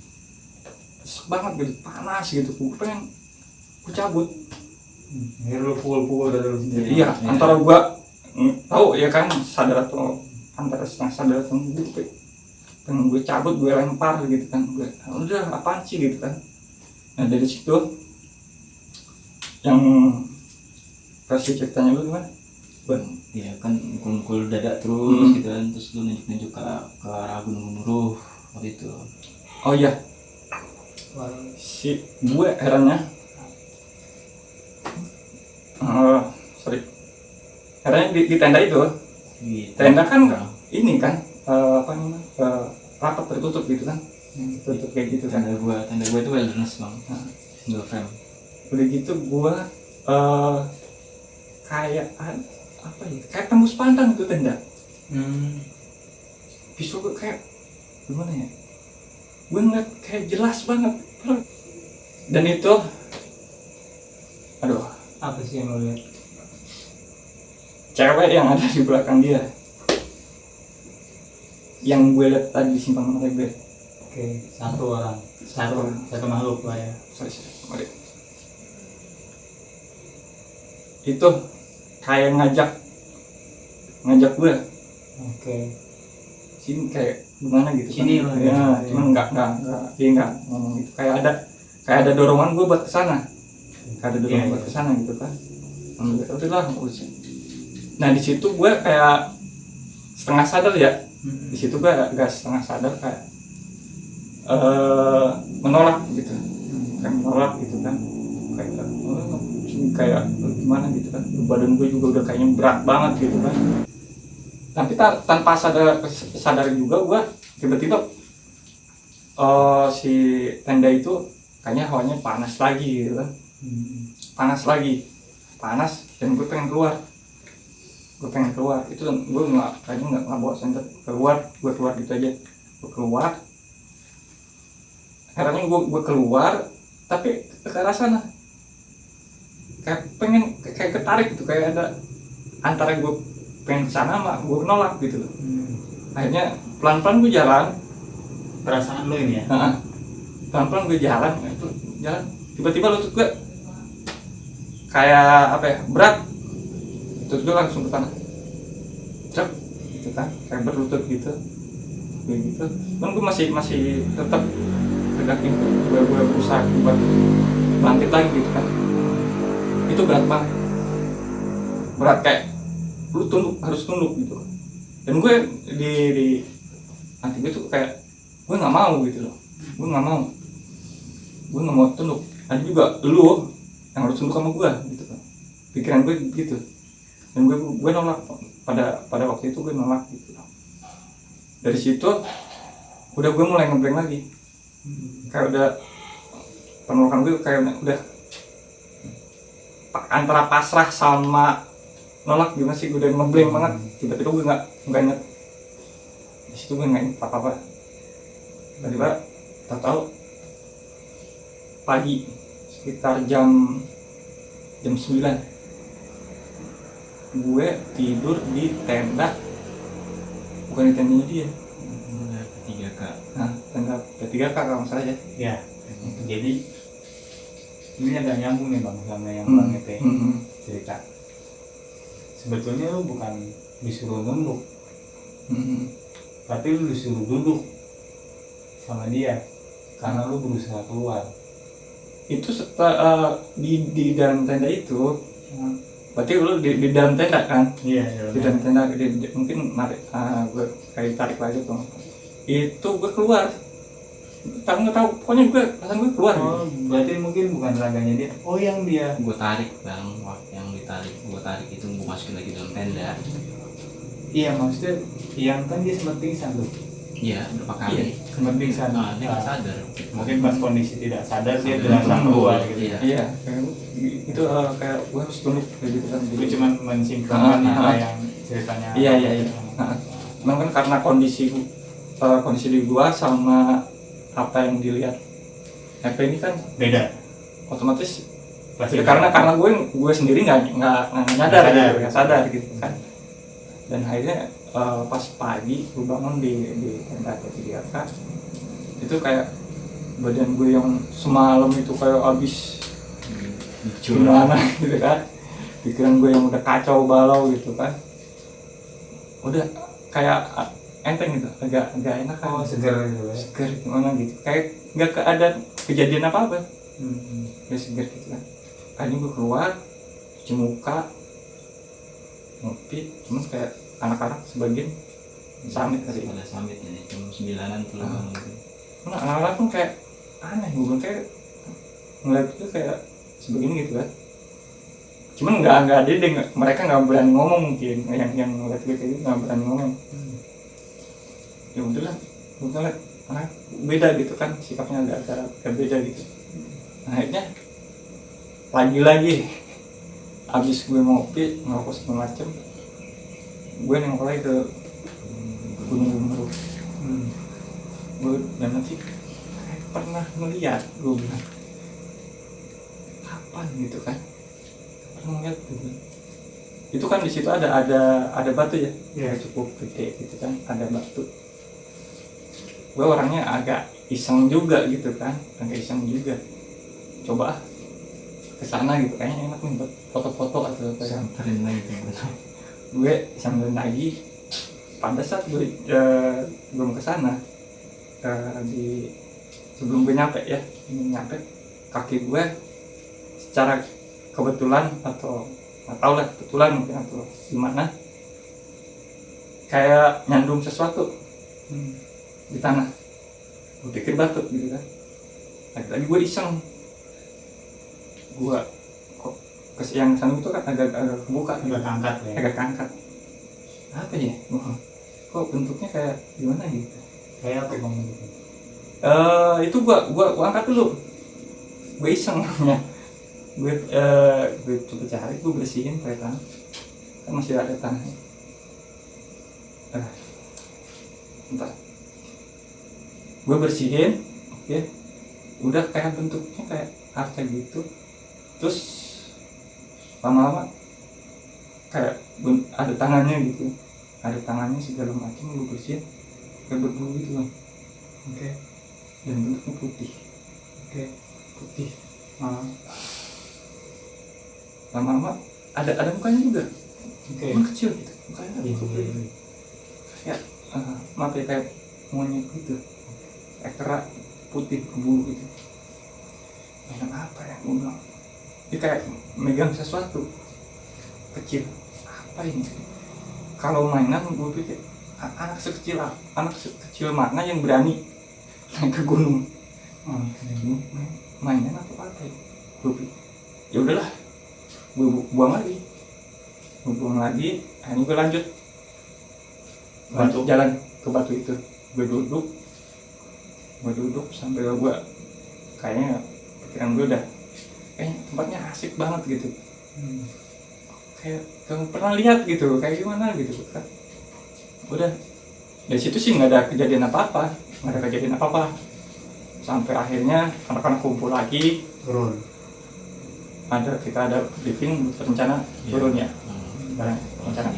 sesek banget gitu, panas gitu, gue pengen gue cabut. Akhirnya lu pukul dada lu sendiri. Iya, antara gue tahu ya kan, sadar atau antara setengah sadar atau gue pengen gue cabut, gue lempar gitu kan, gue udah apaan sih gitu kan. Nah dari situ yang kasih ceritanya lu gimana? Iya kan, mukul dada terus gitu kan, terus lu nunjuk ke arah Gunung Nuruh waktu itu. Oh iya, si gue herannya herannya di tenda itu, tenda kan ini kan apa namanya, rapat tertutup gitu kan, tutup kayak gitu kan. Tenda gua itu wilderness bang, single frame. Udah gitu gue kayak apa ya, kayak tembus pandang itu tenda. Visual gue kayak gimana ya, gue ngeliat kayak jelas banget. Dan itu aduh, Apa sih yang lo lihat? cewek yang ada di belakang dia, yang gue lihat tadi di simpang Rebel. Oke, satu orang, satu makhluk lah ya. Sorry. Itu kayak ngajak gue. Oke. Sini kayak gimana gitu. Sini kan. loh Ya, cuman enggak ngomong gitu. Kayak ada dorongan gue buat kesana. Kayak ada dorongan buat kesana gitu kan. Udahlah, nah di situ gue kayak setengah sadar ya. Di situ gue agak setengah sadar kayak menolak gitu. Kayak menolak gitu kan. Kayak gimana gitu kan. Badan gue juga udah kayaknya berat banget gitu kan. Tapi tanpa sadar juga gue tiba-tiba si tenda itu kayaknya hawanya panas lagi gitu kan. Panas dan gue pengen keluar itu. Gue kayaknya nggak bawa senter, gue keluar gitu aja. Gue keluar, herannya gue keluar tapi ke arah sana kayak pengen kayak ketarik gitu, kayak ada antara gue pengen kesana sama gue nolak gitu loh. Akhirnya pelan-pelan gue jalan. Perasaan lo ini ya? Pelan-pelan gue jalan, tiba-tiba lutut gue kayak apa ya, berat. Lutut gue langsung ke tanah, cep gitu kan, kayak berlutut gitu. Kan gue masih tetap tegakin, gue berusaha buat bangkit lagi gitu kan. Itu berat banget, berat kayak lu harus tunduk gitu. Dan gue di hati gue tuh kayak gue nggak mau gitu loh, gue nggak mau tunduk. Ada juga lu yang harus tunduk sama gue gitu kan, pikiran gue gitu. dan gue nolak. Pada waktu itu gue nolak gitu. Dari situ udah gue mulai ngeblank lagi, kayak udah penolakan gue kayak udah antara pasrah sama nolak gimana sih, gue udah ngeblank banget. Tiba-tiba gue nggak inget, di situ gue nggak inget apa-apa. Tiba-tiba tahu pagi sekitar jam 9 gue tidur di tenda, bukan di tendanya dia. Ketiga kak. Nah, tenda P3K kalau nggak salah ya. Ya, jadi ini agak nyambung nih bang sama yang bang Epe cerita. Sebetulnya lu bukan disuruh nunduk, tapi lu disuruh duduk sama dia karena lu berusaha keluar. Itu setelah di dalam tenda itu, berarti lu di dalam tenda kan? Iya, Di dalam tenda mungkin narik, gue kayak tarik lagi tuh. Itu gue keluar, nggak tahu, pokoknya perasaan gue keluar. Oh, berarti mungkin bukan raganya dia. Oh, yang dia. Gue tarik bang, yang ditarik gue tarik itu gue masukin lagi dalam tenda. Iya, maksudnya yang kan dia sempat pingsan tuh. Iya, berapa kali? Iya, Sempat pingsan. Nah, dia nggak sadar. Mungkin pas kondisi tidak sadar dia Sadar. berasa keluar gitu. Iya. Iya, kayak itu kayak gue harus tunduk kayak gitu kan. Itu cuma mensinkronkan apa Ah. yang ceritanya. Iya. Nah, cuman kan karena kondisi di gua sama apa yang dilihat EP ini kan Beda. otomatis Pasti ya, karena gue sendiri nggak nyadar Nggak sadar. gitu, nggak sadar gitu kan. Dan akhirnya pas pagi gue bangun di tenda P3K itu kayak badan gue yang semalam itu kayak abis gimana gitu kan, pikiran gue yang udah kacau balau gitu kan, udah kayak enteng gitu, agak enak kan. Oh, seger gitu ya. Seger gimana gitu, kayak nggak ada kejadian apa ya, seger gitu kan. Akhirnya gue keluar cuci muka ngopi, cuma kayak anak-anak sebagian samit kali. Pada summit ini jam 9-an tuh lah bang. Nah, anak-anak pun kayak aneh, gue bilang kayak ngeliat itu kayak sebegini gitu kan. Cuman nggak ada deh, mereka nggak berani ngomong, mungkin yang ngeliat gue kayak gitu nggak berani ngomong. Ya udahlah, gue ngeliat beda gitu kan, sikapnya agak beda gitu. Nah, akhirnya lagi abis gue ngopi ngerokok segala macem, gue nengok lagi ke Gunung Gemeru. Gue dan nanti pernah ngeliat, gue bilang kapan gitu kan, pernah ngeliat gitu. Itu kan di situ ada batu ya, Iya. cukup gede gitu kan, ada batu. Gue orangnya agak iseng juga gitu kan, coba kesana gitu, kayaknya enak nih buat foto-foto atau apa ya. Samperin lagi tuh. Gue sambil lagi pada saat gue belum kesana, sebelum gue nyampe kaki gue secara kebetulan atau nggak tahu lah, kebetulan mungkin atau gimana, kayak nyandung sesuatu di tanah. Gue pikir batu gitu kan, lagi gue iseng, gue kok yang sana itu kan agak kebuka, Agak angkat ya. agak angkat, apa ya, kok bentuknya kayak gimana gitu. Kayak apa bang gitu? Itu gua angkat dulu, gue iseng ya, gue coba cari, gue bersihin pakai tangan, kan masih ada tanahnya. Bentar, gue bersihin, oke. Udah kayak bentuknya kayak arca gitu, terus lama-lama kayak ada tangannya gitu, segala macam, gue bersihin kayak berbulu gitu kan. Oke. Dan bentuknya putih. Putih. Lama-lama ada mukanya juga, Oke. cuma kecil gitu, mukanya Gitu. kayak maaf ya, kayak monyet gitu, kayak kerak putih berbulu gitu. Mainan apa ya, gue bilang, dia kayak megang sesuatu kecil, apa ini? Kalau mainan gue pikir anak sekecil mana yang berani naik ke gunung. Mainan atau apa ya? Gue pikir ya udahlah, gue buang lagi. Gue lagi, akhirnya gue lanjut Batu. jalan ke batu itu. Gue duduk sampai gue kayaknya pikiran gue udah tempatnya asik banget gitu, kayak kamu pernah lihat gitu kayak gimana gitu kan. Udah dari situ sih nggak ada kejadian apa-apa, sampai akhirnya anak-anak kumpul lagi, turun. kita ada briefing rencana turun ya. Rencana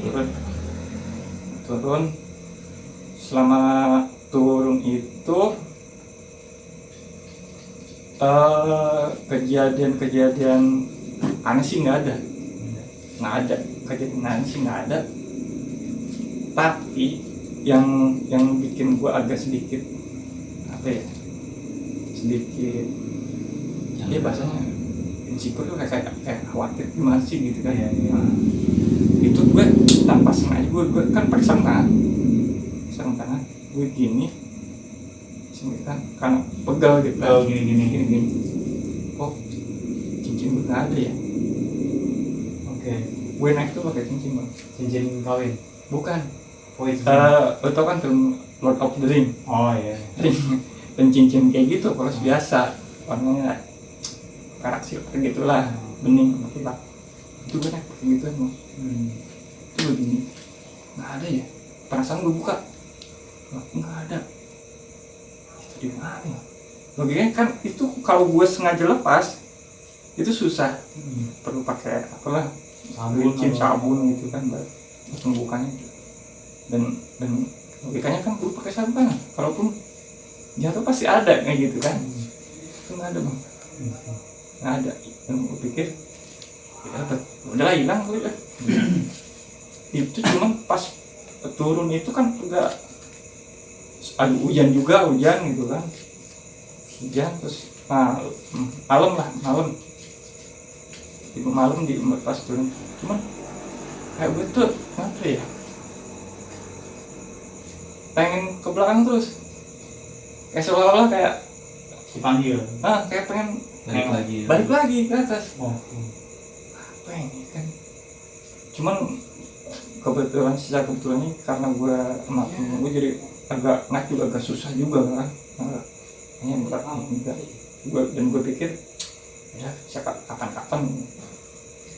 turun. Selama turun itu kejadian aneh sih nggak ada. Kejadian aneh sih nggak ada. Tapi yang bikin gue agak sedikit sedikit ya bahasanya insecure tuh kayak khawatir gimana sih gitu kan. Nah, itu gue tanpa sengaja gue kan pakai sarung tangan gue gini kan karena pegal gitu kan. Gini. Oh, cincin gue nggak ada ya. Oke. Gue naik tuh pakai cincin bang. Cincin kawin. Bukan. Oh itu. Lo tau kan film Lord of the Ring. Oh iya. Dan cincin kayak gitu kalau biasa warnanya perak silver gitulah, bening gitu lah. Itu gue naik pakai gitu emang. Itu begini. Nggak ada ya. Perasaan gue buka. Nggak ada. Itu di mana ya? Logikanya kan itu kalau gue sengaja lepas itu susah. Perlu pakai apalah sabun gitu kan buat pembukanya. Dan logikanya kan gue pakai sabun. Kalaupun jatuh pasti ada kayak gitu kan. Itu nggak ada bang. Nggak ada. Dan gue pikir ya udahlah hilang gue udah. Itu cuman pas turun itu kan juga ada hujan gitu kan. Hujan terus malam di pas turun. Cuman kayak gue tuh apa ya? Pengen ke belakang terus. Kayak seolah-olah kayak dipanggil. Kayak pengen balik lagi ke atas. Apa ini kan? Cuman secara kebetulannya karena gue jadi agak naik juga agak susah juga kan. Hanya berat juga. Dan gue pikir ya kapan-kapan.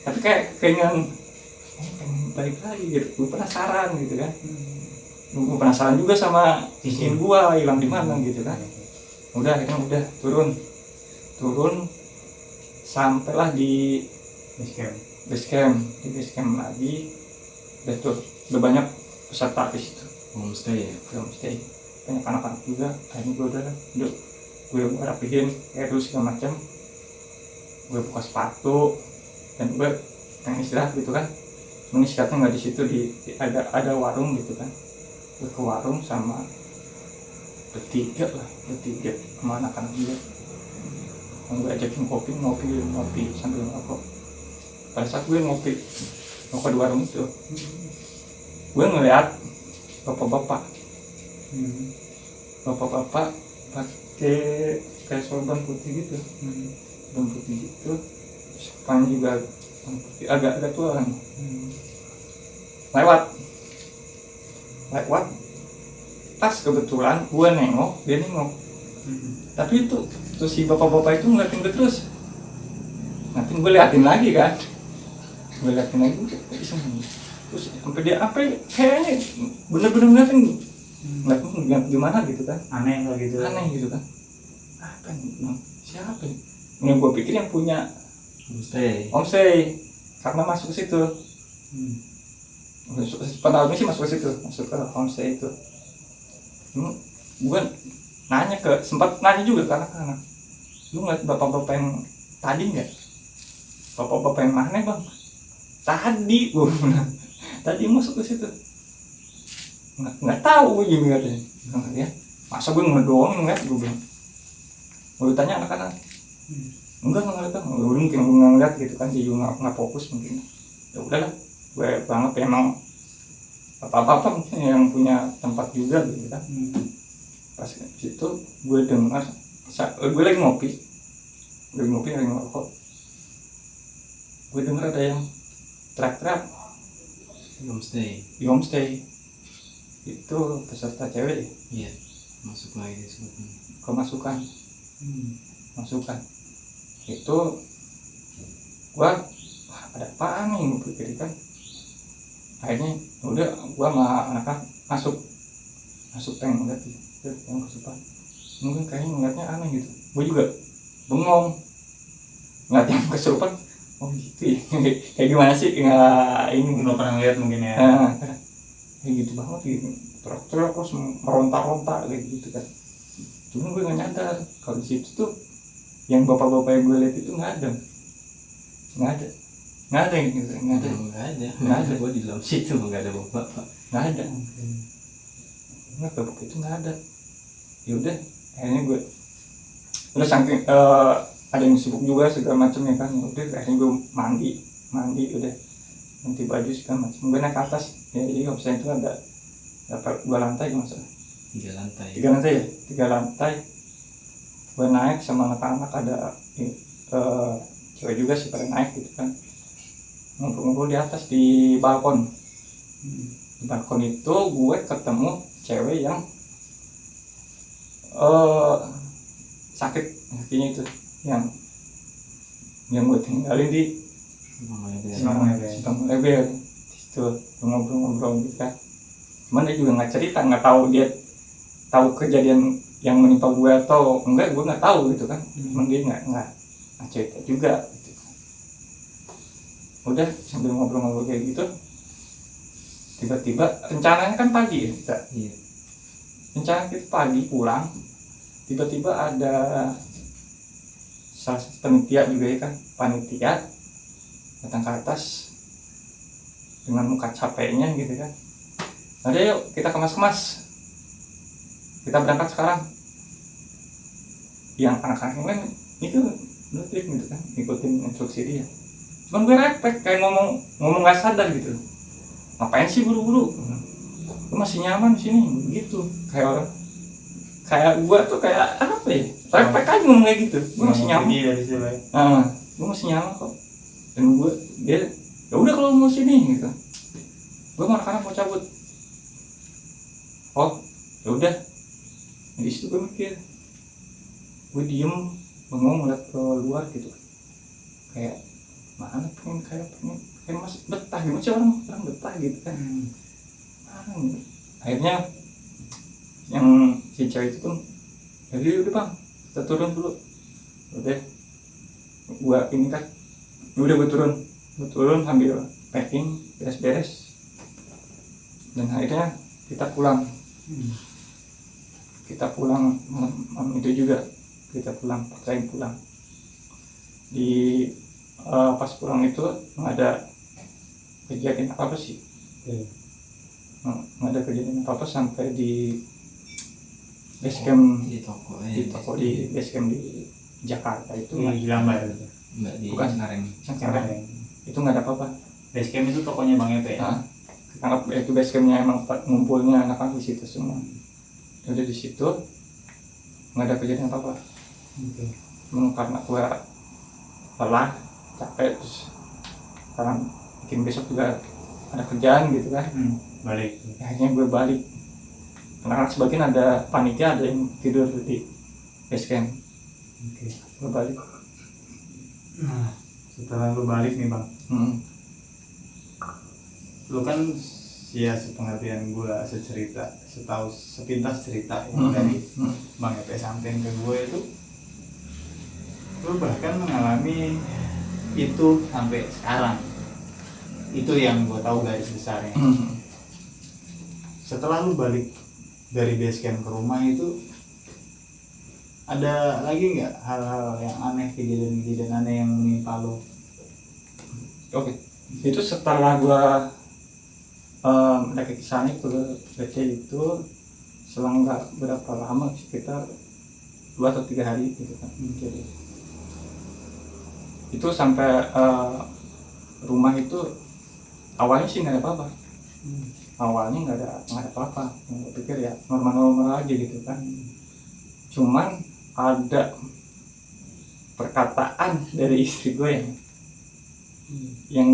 Tapi kayak pengen balik lagi gitu. Gue penasaran gitu kan. Gue penasaran juga sama cincin gue hilang di mana gitu kan. Akhirnya turun sampailah di base camp lagi. Udah banyak peserta di situ. Homestay. Banyak anak-anak juga. Akhirnya gue rapihin kayak dulu segala macam. Gue buka sepatu dan gue pengen istirahat gitu kan. Cuman istirahatnya nggak di situ, ada warung gitu kan. Gue ke warung sama bertiga sama anak-anak juga. Gue ajakin ngopi sambil ngerokok. Pada saat gue ngopi di warung itu, gue ngeliat bapak-bapak pakai kayak sorban putih gitu, Sepanya juga putih, agak tua kan. Lewat pas kebetulan gue nengok, dia nengok. Tapi itu terus si bapak-bapak itu ngeliatin gue terus. Nanti gue liatin lagi kan. Terus sampai dia kayaknya bener-bener ngeliatin. Ngeliat gimana gitu kan. Aneh gitu kan. Apa nih? Siapa nih? Yang gue pikir yang punya homestay. Karena masuk ke situ. Pendahulunya sih masuk ke homestay itu. Gue sempat nanya juga ke anak-anak, lu ngeliat bapak-bapak yang tadi nggak? Bapak-bapak yang mana bang? Tadi masuk ke situ. Nggak tahu gue juga katanya. Ya, masa gue ngeliat gue bilang. Gue tanya anak-anak, enggak ngeliat bang. Mungkin gue nggak ngeliat gitu kan, dia juga nggak fokus mungkin. Ya udahlah, gue banget emang apa-apa mungkin yang punya tempat juga gitu kan. Pas situ gue dengar, gue lagi ngopi lagi ngerokok, gue dengar ada yang teriak-teriak Homestay. di homestay. Itu peserta cewek ya, Iya. Masuk lagi disebutnya. kemasukan masukan itu gua wah, ada apaan nih gue pikir kan. Akhirnya udah gua sama anak masuk tank udah tuh yang kesupan. Mungkin kayaknya ngeliatnya aneh gitu, gua juga bengong ngeliat yang kesurupan. Oh gitu ya. Kayak gimana sih nggak ini Nggak pernah lihat mungkin ya. kayak gitu banget gitu, teriak-teriak terus meronta-ronta kayak gitu kan. Cuma gue nggak nyadar kalau di situ tuh yang bapak-bapak yang gue lihat itu nggak ada yang gitu, nggak ada. Gue di dalam situ nggak ada bapak. nggak ada nggak bapak itu nggak ada. Ya udah akhirnya gue udah saking ada yang sibuk juga segala macam ya kan. Udah akhirnya gue mandi udah ganti baju segala macam. Gue naik ke atas ya, jadi homestay itu ada 2 lantai kalau nggak salah. 3 lantai. 3 lantai ya, 3 lantai. Gue naik sama anak-anak, ada cewek juga sih pada naik gitu kan, ngobrol-ngobrol di atas di balkon. Di balkon itu gue ketemu cewek yang sakit kakinya itu, yang gue tinggalin di Simpang Leber. Itu ngobrol-ngobrol gitu kan. Cuman dia juga nggak cerita, nggak tahu dia tahu kejadian yang menimpa gue atau enggak, gue nggak tahu gitu kan. Cuman dia nggak cerita juga gitu. Udah sambil ngobrol-ngobrol kayak gitu, tiba-tiba rencananya kan pagi ya kita. Iya. Rencana kita pagi pulang, tiba-tiba ada salah satu panitia juga ya kan, panitia datang ke atas dengan muka capeknya gitu kan. Ada yuk kita kemas-kemas, kita berangkat sekarang. Yang anak-anak yang lain itu nutin gitu kan, ngikutin instruksi dia. Cuman gue repek, kayak ngomong gak sadar gitu. Ngapain sih buru-buru? Lu masih nyaman di sini gitu. Kayak gue tuh kayak apa ya? Repek aja ngomong kayak gitu. Gue masih nyaman. Gue masih nyaman kok. Dan dia ya udah kalau mau sini gitu. Gue sama anak-anak mau cabut. Oh, ya udah. Di situ gue mikir, gue diem, bengong ngeliat ke luar gitu. Kayak mana pengen masih betah gimana sih orang betah gitu kan. Akhirnya yang si cewek itu pun, jadi udah bang, kita turun dulu. Udah, gue ini kan, udah gue turun sambil packing, beres-beres. Dan akhirnya kita pulang. Malam itu juga kita paksain pulang. Di pas pulang itu nggak ada kejadian apa sih. Nggak ada kejadian apa sampai di base camp Di toko di base camp di Jakarta itu Di Lambar. Mbak di Bukan. Cengkareng. itu nggak ada apa-apa. Base camp itu tokonya Bang Epe ya? Anggap itu base campnya emang ngumpulnya anak-anak di situ semua. Udah di situ nggak ada kejadian apa-apa. Karena gue lelah, capek, terus sekarang mungkin besok juga ada kerjaan gitu kan. Balik. Akhirnya gue balik. Anak-anak sebagian ada panitia, ada yang tidur di base camp. Gue balik. Nah, setelah lu balik nih Bang, lu kan ya sepengertian gue sepintas cerita dari Bang Epe sampein ke gue itu, lu bahkan mengalami itu sampai sekarang. Itu yang gue tahu garis besarnya. Setelah lu balik dari base camp ke rumah itu, ada lagi nggak hal-hal yang aneh, kejadian-kejadian aneh yang menimpa lu? Oke. Itu setelah gue mendaki ke sana ke BC itu selang nggak berapa lama, sekitar 2 atau 3 hari gitu kan. Jadi itu sampai rumah itu awalnya sih nggak ada apa-apa. Awalnya nggak ada apa-apa. Gue pikir ya normal-normal aja gitu kan. Cuman ada perkataan dari istri gue yang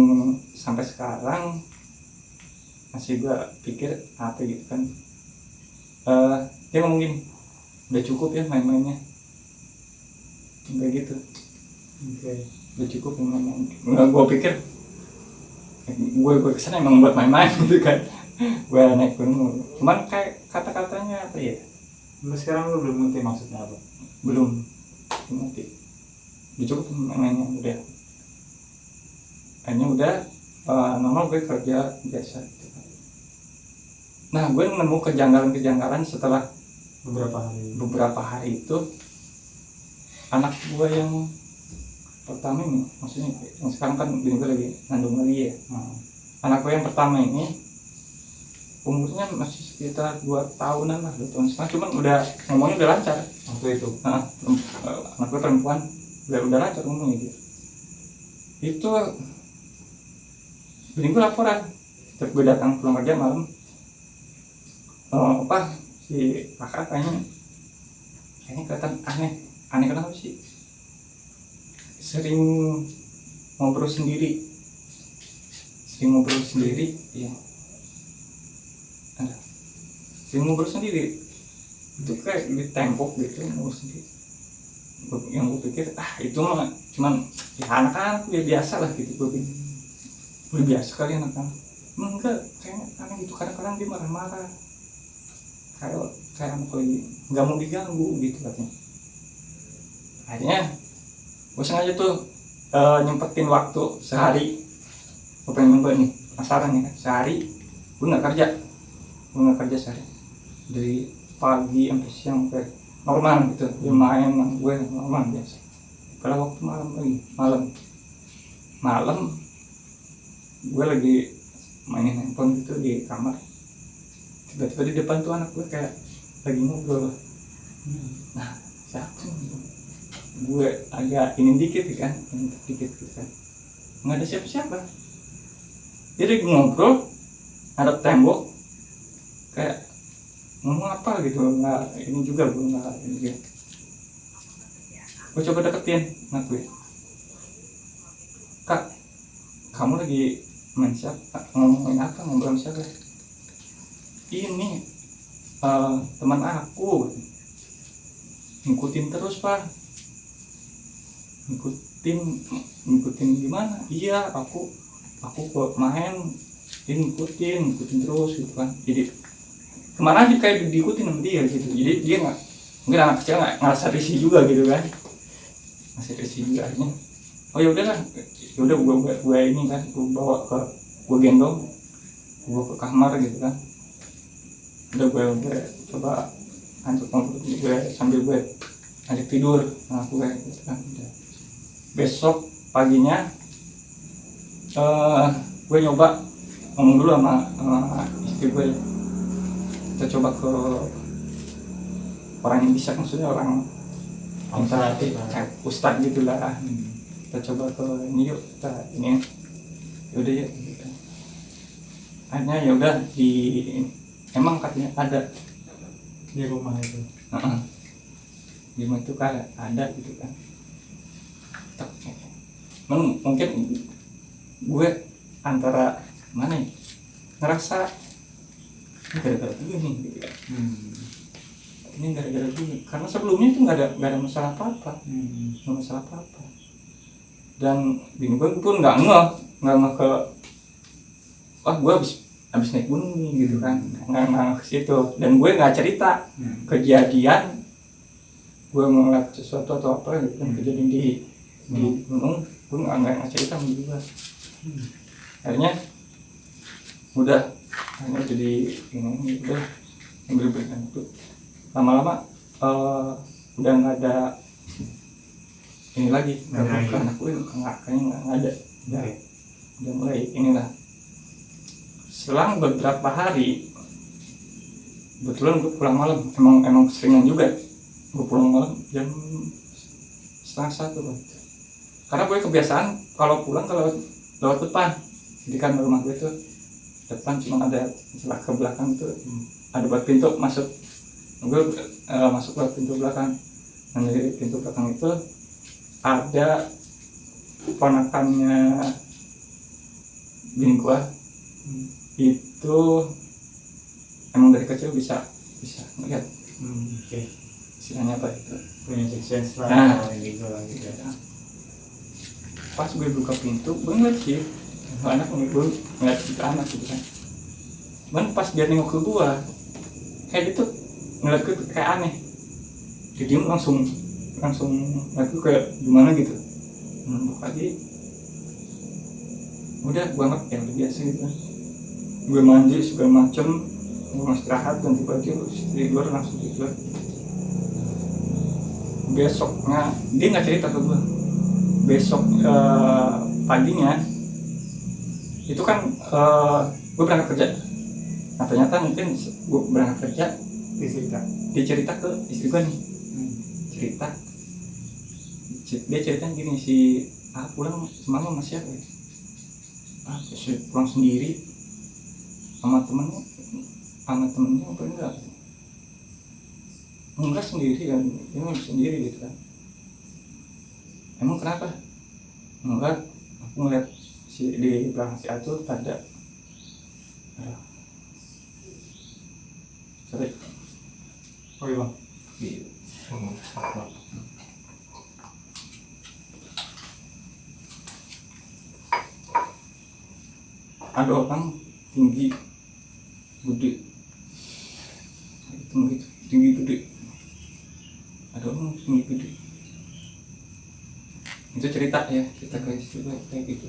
sampai sekarang masih gue pikir apa gitu kan. Dia ngomong gini, udah cukup ya main-mainnya, kayak gitu. Oke. Udah cukup main-main. Nggak, gue pikir gue kesana emang buat main-main gitu kan. Gue naik gunung, cuman kayak kata-katanya apa ya, Sampai sekarang lu belum ngerti maksudnya apa? belum ngerti. Udah cukup main-mainnya, udah akhirnya udah normal gue kerja biasa gitu kan. Nah gue nemu kejanggalan setelah beberapa hari itu, anak gue yang pertama ini, maksudnya yang sekarang kan bini gue lagi ngandung lagi ya. Anak gue yang pertama ini umurnya masih sekitar 2 tahunan lah, 2 tahun setengah, cuman udah ngomongnya udah lancar Waktu itu. anak gue perempuan udah lancar ngomongnya dia. Itu bini gue laporan, setiap gue datang pulang kerja malam, si kakak kayaknya kelihatan aneh kenapa sih, sering ngobrol sendiri ya, sering ngobrol sendiri itu kayak di tembok gitu ngobrol sendiri. Yang gue pikir itu mah cuman ya anak-anak ya biasa lah gitu, gue pikir udah biasa kali anak-anak. Enggak, kayaknya aneh gitu, kadang-kadang dia marah-marah kayak anak lagi nggak mau diganggu gitu katanya. Akhirnya gue sengaja tuh nyempetin waktu sehari, gue pengen nyoba nih, penasaran ya kan, sehari gue nggak kerja sehari, dari pagi sampai siang sampai normal gitu, dia main gue normal biasa. Kalau waktu malam gue lagi mainin handphone gitu di kamar, tiba-tiba di depan tuh anak gue kayak lagi ngobrol. Nah siapa gue agak ini dikit kan, gitu kan, nggak ada siapa-siapa, dia lagi ngobrol ada tembok kayak ngomong apa gitu, nggak ini juga gue nggak ini gitu. Gue coba deketin anak gue, kak kamu lagi main siapa, ngomongin apa, ngobrol siapa? Ini teman aku, ngikutin terus pak. Ngikutin gimana? Iya, aku kok main dia ngikutin terus gitu kan. Jadi kemana aja kayak diikutin sama dia gitu. Jadi dia mungkin anak kecil nggak ngerasa risih juga gitu kan, masih risih juga akhirnya. Oh ya udahlah, gue ini kan, gue gendong, gue ke kamar gitu kan. Udah gue coba antuk gue sambil gue ajak tidur, nah gue gitu kan. Udah. Besok paginya gue nyoba ngomong dulu sama istri gue, kita coba ke orang yang bisa, maksudnya orang ustadz gitulah. Kita coba ke ini yuk, kita ini yaudah ya gitu. Akhirnya yaudah emang katanya ada Di rumah itu. di rumah itu kan ada gitu kan. Mungkin gue antara mana ya, ngerasa gara-gara gue nih gitu kan. Ini gara-gara gue, karena sebelumnya itu nggak ada masalah apa-apa, nggak masalah apa-apa. Dan bini gue pun nggak ngeh ke gue habis naik gunung nih gitu kan, nggak ke situ. Dan gue nggak cerita kejadian gue ngeliat sesuatu atau apa gitu kan, kejadian di gunung, gue nggak cerita sama gue. Akhirnya jadi ini udah ambil berikan itu. Lama-lama udah nggak ada ini lagi, nggak anak gue kayaknya nggak ada. Udah mulai inilah. Selang beberapa hari, kebetulan gue pulang malam, emang seringan juga gue pulang malam jam 12:30 karena gue kebiasaan kalau pulang lewat depan. Jadi kan rumah gue tuh depan cuma ada celah ke belakang tuh ada buat pintu masuk, gue masuk lewat pintu belakang. Dan dari pintu belakang itu ada ponakannya bini gue itu emang dari kecil bisa ngeliat Oke. istilahnya apa itu. Punya six sense lah. Nah. Kayak gitu lah gitu. Pas gue buka pintu gue ngeliat sih anak, gue ngeliat itu anak gitu kan. Cuman pas dia nengok ke gue kayak gitu, ngeliat gue kayak aneh, dia diem langsung ngeliat gue kayak gimana gitu. Buka lagi udah gue anggap ya udah biasa gitu kan. Gue mandi segala macem, gue mau istirahat ganti baju tidur langsung tidur. Besoknya dia nggak cerita ke gue. Besok paginya itu kan gue berangkat kerja. Nah ternyata mungkin gue berangkat kerja dia cerita ke istri gue nih. Dia cerita gini, si pulang semalam sama siapa ya? Pulang sendiri sama temennya apa enggak sendiri kan, dia sendiri gitu kan. Emang kenapa? Enggak, aku ngeliat di belakang si Atul ada sorry. Oh iya bang. Ada orang tinggi gede, ada orang tinggi gede. Itu cerita ke istri gue kayak gitu.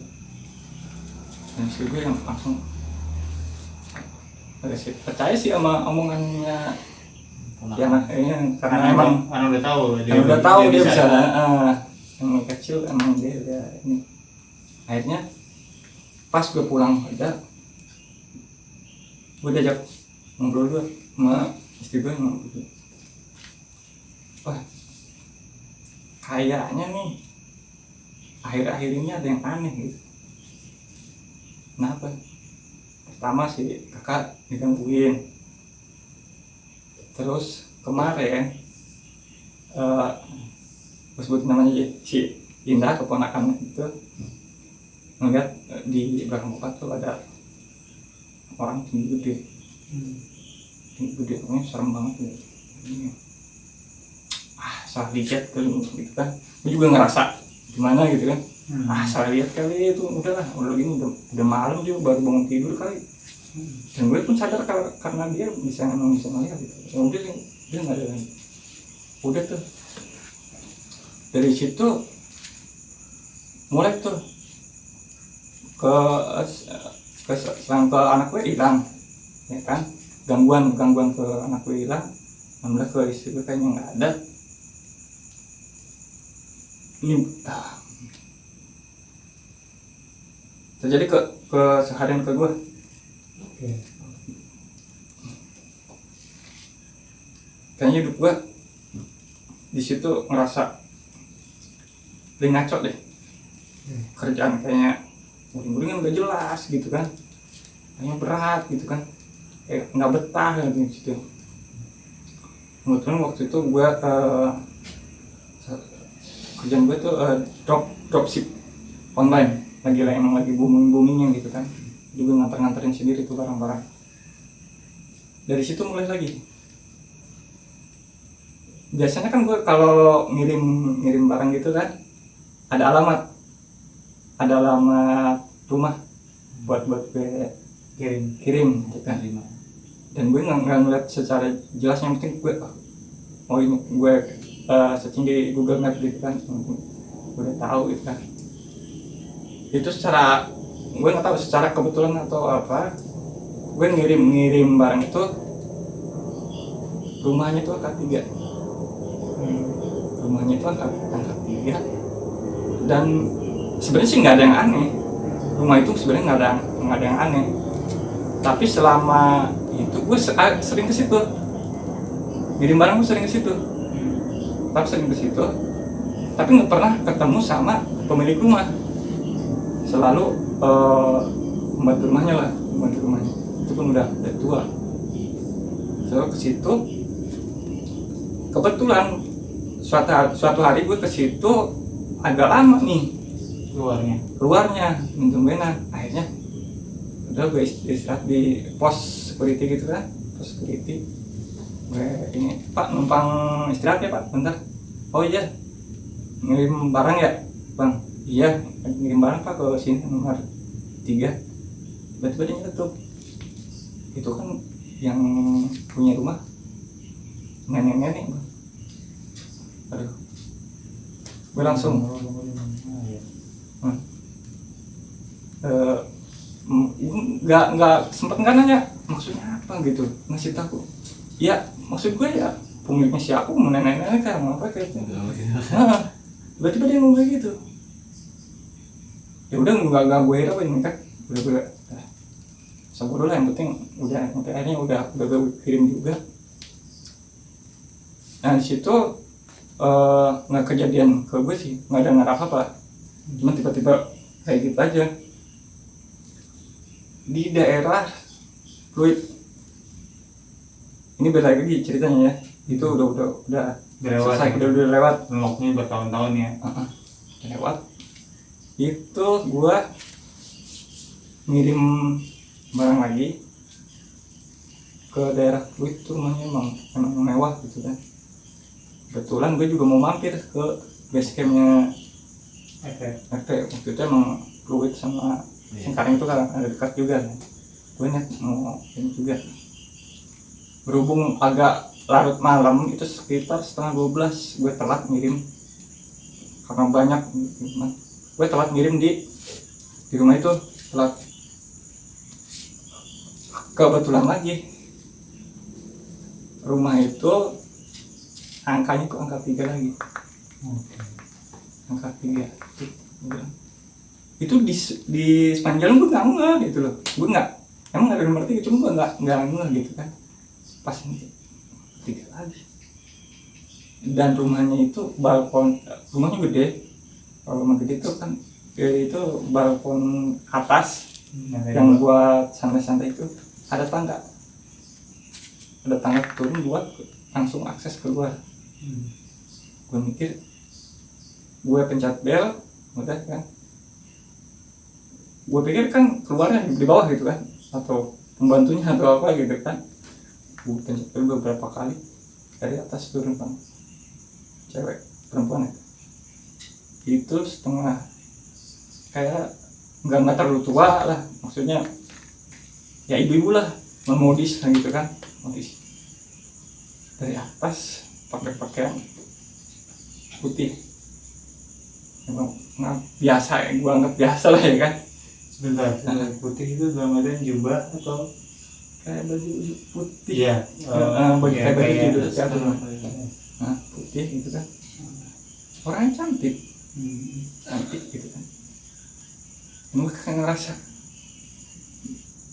Dan istri gue yang langsung percaya sih sama omongannya ya karena emang udah tahu dia bisa yang kecil emang dia ini. Akhirnya pas gue pulang aja gue diajak ngobrol dulu sama istri gue ngobrol. Wah kayaknya nih akhir-akhir ini ada yang aneh gitu. Kenapa? Pertama si kakak digangguin, terus kemarin gue sebut namanya si Indah, keponakan itu ngeliat di belakang bapak tuh ada orang tinggi gede, orangnya serem banget gitu. Salah lihat kali gitu kan. Gue juga ngerasa gimana gitu kan. Salah lihat kali itu, udahlah udah gini udah malam juga baru bangun tidur kali. Dan gue pun sadar karena dia bisa ngeliat gitu. Udah dia nggak ada lagi. Udah tuh dari situ mulai tuh ke anak gue hilang, ya kan, gangguan ke anak gue hilang. Alhamdulillah ke istri gue kayaknya nggak ada. Ini terjadi ke seharian ke gue. Kayaknya hidup gue di situ ngerasa lebih ngaco deh. Kerjaan kayaknya uring-uringan gak jelas gitu kan, kayaknya berat gitu kan, kayak nggak betah gitu di situ. Kebetulan waktu itu gue kerjaan gue tuh dropship online, emang lagi boomingnya gitu kan. Juga nganterin sendiri tuh barang-barang. Dari situ mulai lagi. Biasanya kan gue kalau ngirim barang gitu kan ada alamat rumah buat gue kirim gitu kan. Dan gue nggak ngeliat secara jelas, yang penting gue ini gue searching di Google Maps gitu kan, gue udah tahu gitu kan. Itu secara gue nggak tahu secara kebetulan atau apa, gue ngirim barang itu rumahnya itu angka 3. Rumahnya itu angka 3, dan sebenarnya sih nggak ada yang aneh. Rumah itu sebenarnya nggak ada yang aneh. Tapi selama itu gue sering ke situ, ngirim barang gue sering ke situ, tapi nggak pernah ketemu sama pemilik rumah. Selalu pembantu rumahnya itu pun udah tua. Selalu ke situ. Kebetulan suatu hari gue ke situ agak lama nih keluarnya minum benan. Akhirnya udah gue istirahat di pos security gitu kan, pos security. Gue ini, Pak numpang istirahat ya Pak, bentar. Oh iya, ngirim barang ya Bang? Iya, ngirim barang Pak ke sini nomor 3. Tiba-tiba dia nyetuk. Itu kan yang punya rumah nenek-nenek Bang. Aduh, gue langsung nggak sempet nggak nanya maksudnya apa gitu, ngasih tahu ya maksud gue ya pemiliknya siapa, mau nenek-nenek kayak mau apa kayak gitu. Tiba-tiba dia ngomong kayak gitu, ya udah nggak gue hirauin kan, udah gue sabar dulu lah, yang penting udah sampai akhirnya udah gue kirim juga. Nah di situ nggak kejadian ke gue sih, nggak ada ngarah apa, cuma tiba-tiba kayak gitu aja. Di daerah Fluid ini beda lagi ceritanya ya, itu udah selesai, udah lewat, Unlocknya bertahun-tahun ya. lewat. Itu gua ngirim barang lagi ke daerah Fluid, tuh rumahnya emang mewah gitu kan. Kebetulan gue juga mau mampir ke base campnya RT, waktu itu emang Fluid sama Sengkareng itu kan ada dekat juga kan. Gue niat mau ini juga. Berhubung agak larut malam, itu sekitar 11:30 gue telat ngirim karena banyak. Gue telat ngirim di rumah itu, telat. Kebetulan lagi rumah itu angkanya tuh angka 3 lagi. Angka 3 itu di sepanjang gue nggak ngeh gitu loh, gue nggak, emang ada nomor 3, cuma gue nggak ngeh gitu kan. Pas ini 3 lagi, dan rumahnya itu balkon, rumahnya gede. Kalau rumah gede itu kan itu balkon atas yang buat santai-santai, itu ada tangga turun buat langsung akses keluar. Gue mikir, gue pencet bel, udah kan. Gue pikir kan keluarnya di bawah gitu kan, atau pembantunya atau apa gitu kan. Gue pencet bel beberapa kali, dari atas turun Bang, cewek perempuan ya. Itu setengah, kayak nggak terlalu tua lah, maksudnya ya ibu-ibu lah, memodis lah gitu kan, modis. Dari atas pakai pakaian putih, emang biasa ya, gue anggap biasa lah ya kan. Sebentar, putih itu dalam artian jubah atau kayak baju putih? Iya, baju kayak baju tidur ya, kayak putih gitu kan. Orangnya cantik gitu kan. Gue kayak ngerasa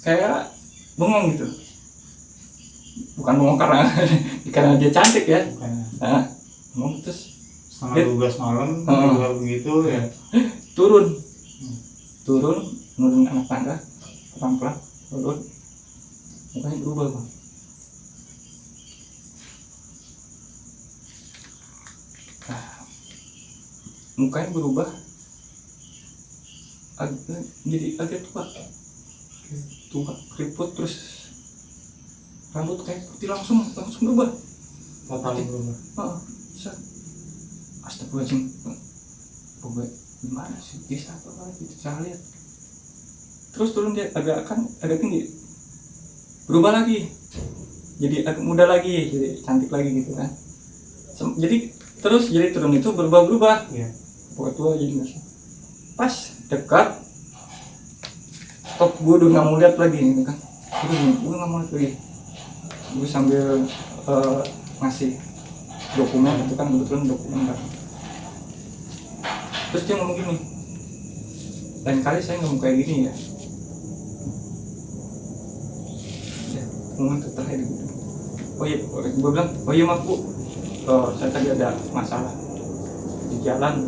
kayak bengong gitu, bukan bengong karena dia cantik ya. Bengong terus setengah 12 malam juga begitu ya. turun nurun anak tangga, pelan-pelan turun, mukanya berubah Bang. Mukanya berubah, jadi agak tua, keriput, terus rambut kayak putih langsung berubah. Total berubah. Astagfirullahaladzim, gue gimana sih, bisa apa gitu, saya lihat. Terus turun dia agak tinggi, berubah lagi, jadi agak muda lagi, jadi cantik lagi gitu kan. Jadi turun itu berubah ya. Pokoknya tua jadi nggak. Pas dekat stop, gue udah nggak mau lihat lagi gitu kan. Gue nggak mau lihat lagi, gue sambil ngasih dokumen itu kan, kebetulan dokumen kan. Terus dia ngomong gini, lain kali saya nggak mau kayak gini ya. Ngomong itu terakhir gitu. Oh iya, gue bilang, oh iya maaf Bu, saya tadi ada masalah di jalan.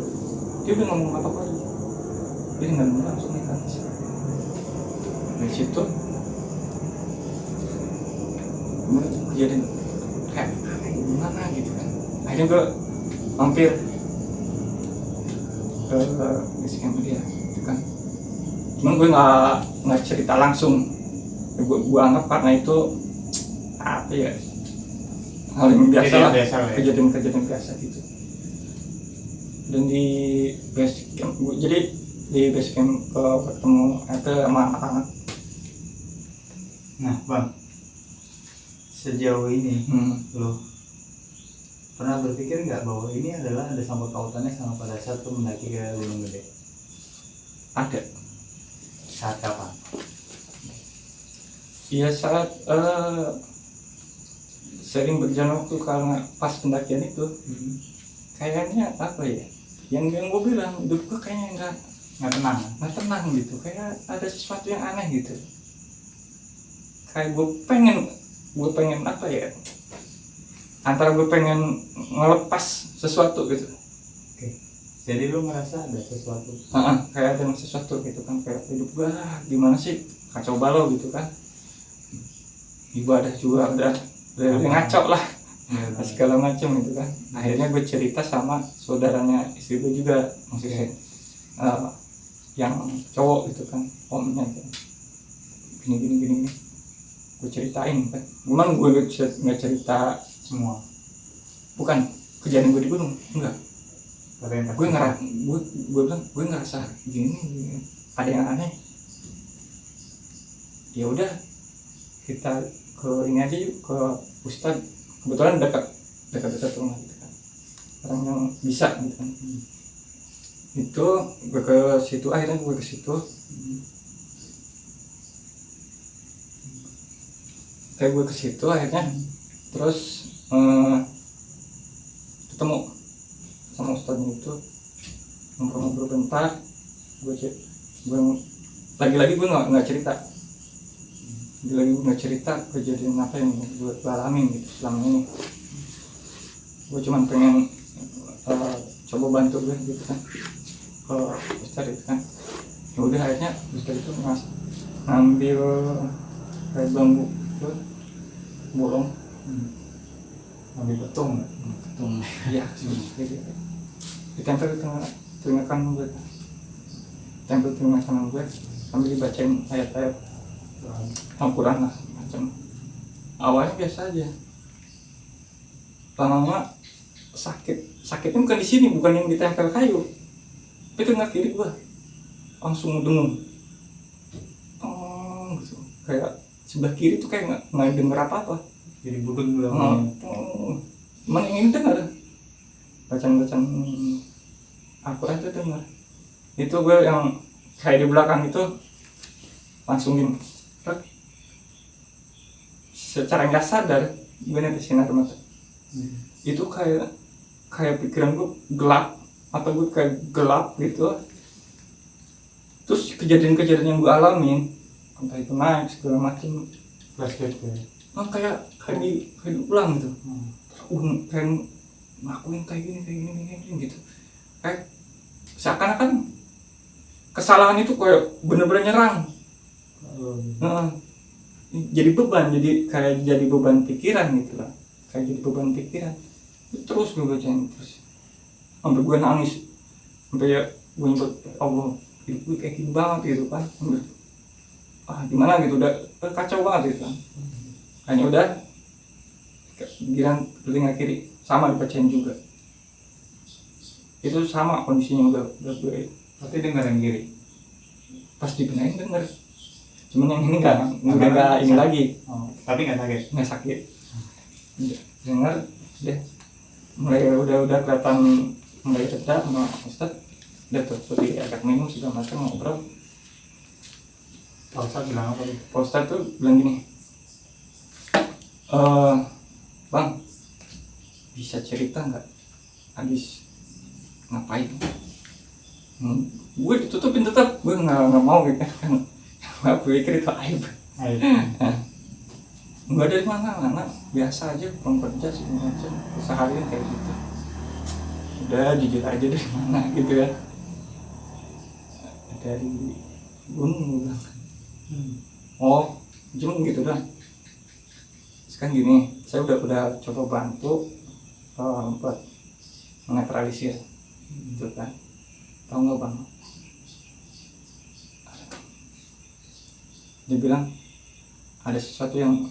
Dia udah ngomong apa-apa lagi, dia nggak langsung nih kan. Dari situ mulai kejadian kayak gimana gitu kan. Akhirnya gue mampir ke base camp dia gitu kan. Cuman gue nggak cerita langsung gue anggap karena itu apa ya, hal yang biasa Kejadian lah, biasa lah ya. kejadian biasa gitu. Dan di base camp jadi di base camp ketemu itu sama anak-anak. Nah bang, sejauh ini lo pernah berpikir nggak bahwa ini adalah ada sangkut pautannya sama pada saat lo mendaki ke Gunung Gede? Ada. Saat kapan? Iya saat sering berjalan waktu karena pas pendakian itu kayaknya apa ya, yang gue bilang hidup gue kayaknya Nggak tenang. nggak tenang gitu, kayak ada sesuatu yang aneh gitu. Kayak gue pengen apa ya, antara gue pengen ngelepas sesuatu gitu. Oke. Jadi lo ngerasa ada sesuatu? Kayak ada sesuatu gitu kan, kayak hidup gue gimana sih, kacau balau gitu kan. Ibadah juga udah ngaco lah, segala macam gitu kan. Akhirnya gue cerita sama saudaranya istri gue juga, maksudnya yang cowok gitu kan, omnya gitu. Gini gue ceritain kan. Cuman gue nggak cerita Semua. bukan kejadian gue di gunung, enggak. Gue Gue bilang gue ngerasa gini, ada yang aneh. Ya udah, kita ke ini aja yuk, ke Ustadz. Kebetulan dekat rumah gitu kan, orang yang bisa gitu kan. Itu gue ke situ, akhirnya gue ke situ. Kayak gue ke situ akhirnya, terus ketemu sama Ustadznya itu, ngobrol-ngobrol bentar. Gue lagi-lagi gue nggak cerita. Lagi gue nggak cerita kejadian apa yang gue alamin gitu selama ini. Gue cuma pengen coba bantu gue gitu kan, ke Ustadz itu kan. Ya udah, akhirnya Ustadz itu ngambil kayak bambu tuh, bolong, ngambil petung. iya, gitu. Ditempel di telinga kanan gue, tempel telinga kanan gue, sambil dibacain ayat-ayat Al-Quran lah macam. Awalnya biasa aja, lama-lama sakitnya bukan di sini, bukan yang ditempel kayu, tapi tengah kiri gue langsung dengung, gitu. Kayak sebelah kiri tuh kayak nggak denger apa-apa, Jadi budeng gitu. cuman yang ini dengar, bacaan Al-Quran itu dengar. Itu gue yang kayak di belakang itu langsung gini, secara nggak sadar gue netesin air mata. Itu kayak pikiran gue gelap, atau gue kayak gelap gitu. Terus kejadian-kejadian yang gue alamin, entah itu naik segala macam, Flashback ya. kayak diulang gitu. Kayak ngelakuin kayak gini gitu. Kayak seakan-akan kesalahan itu kayak bener-bener nyerang. Jadi beban pikiran gitu lah, kayak jadi beban pikiran. Terus gue bacain terus sampai gue nangis, sampai ya gue nyebut Allah, hidup gue kayak gini banget gitu kan. Gimana gitu, udah kacau banget gitu kan. Hanya udah giran telinga kiri sama dibacain juga, itu sama kondisinya. udah gue Tapi dengar yang kiri. pas dibenahin denger, cuman yang ini udah nggak ini lagi. Tapi nggak sakit. Dengar deh, udah kelihatan mulai reda sama Ustadz. Udah tuh diajak minum segala macam, ngobrol. Pak Ustadz bilang apa tuh? Pak Ustadz tuh bilang gini, Bang, bisa cerita nggak habis ngapain? Gue ditutupin tetap, gue nggak mau gitu kan. Gue pikir itu aib. Nggak, dari mana biasa aja, pulang kerja segala macam, seharian kayak gitu. Udah jujur aja dari mana gitu ya. Dari gunung, gue bilang. Oh, cuma gitu dah. Sekarang gini, saya udah coba bantu buat menetralisir gitu kan. Tahu nggak Bang? Dia bilang ada sesuatu yang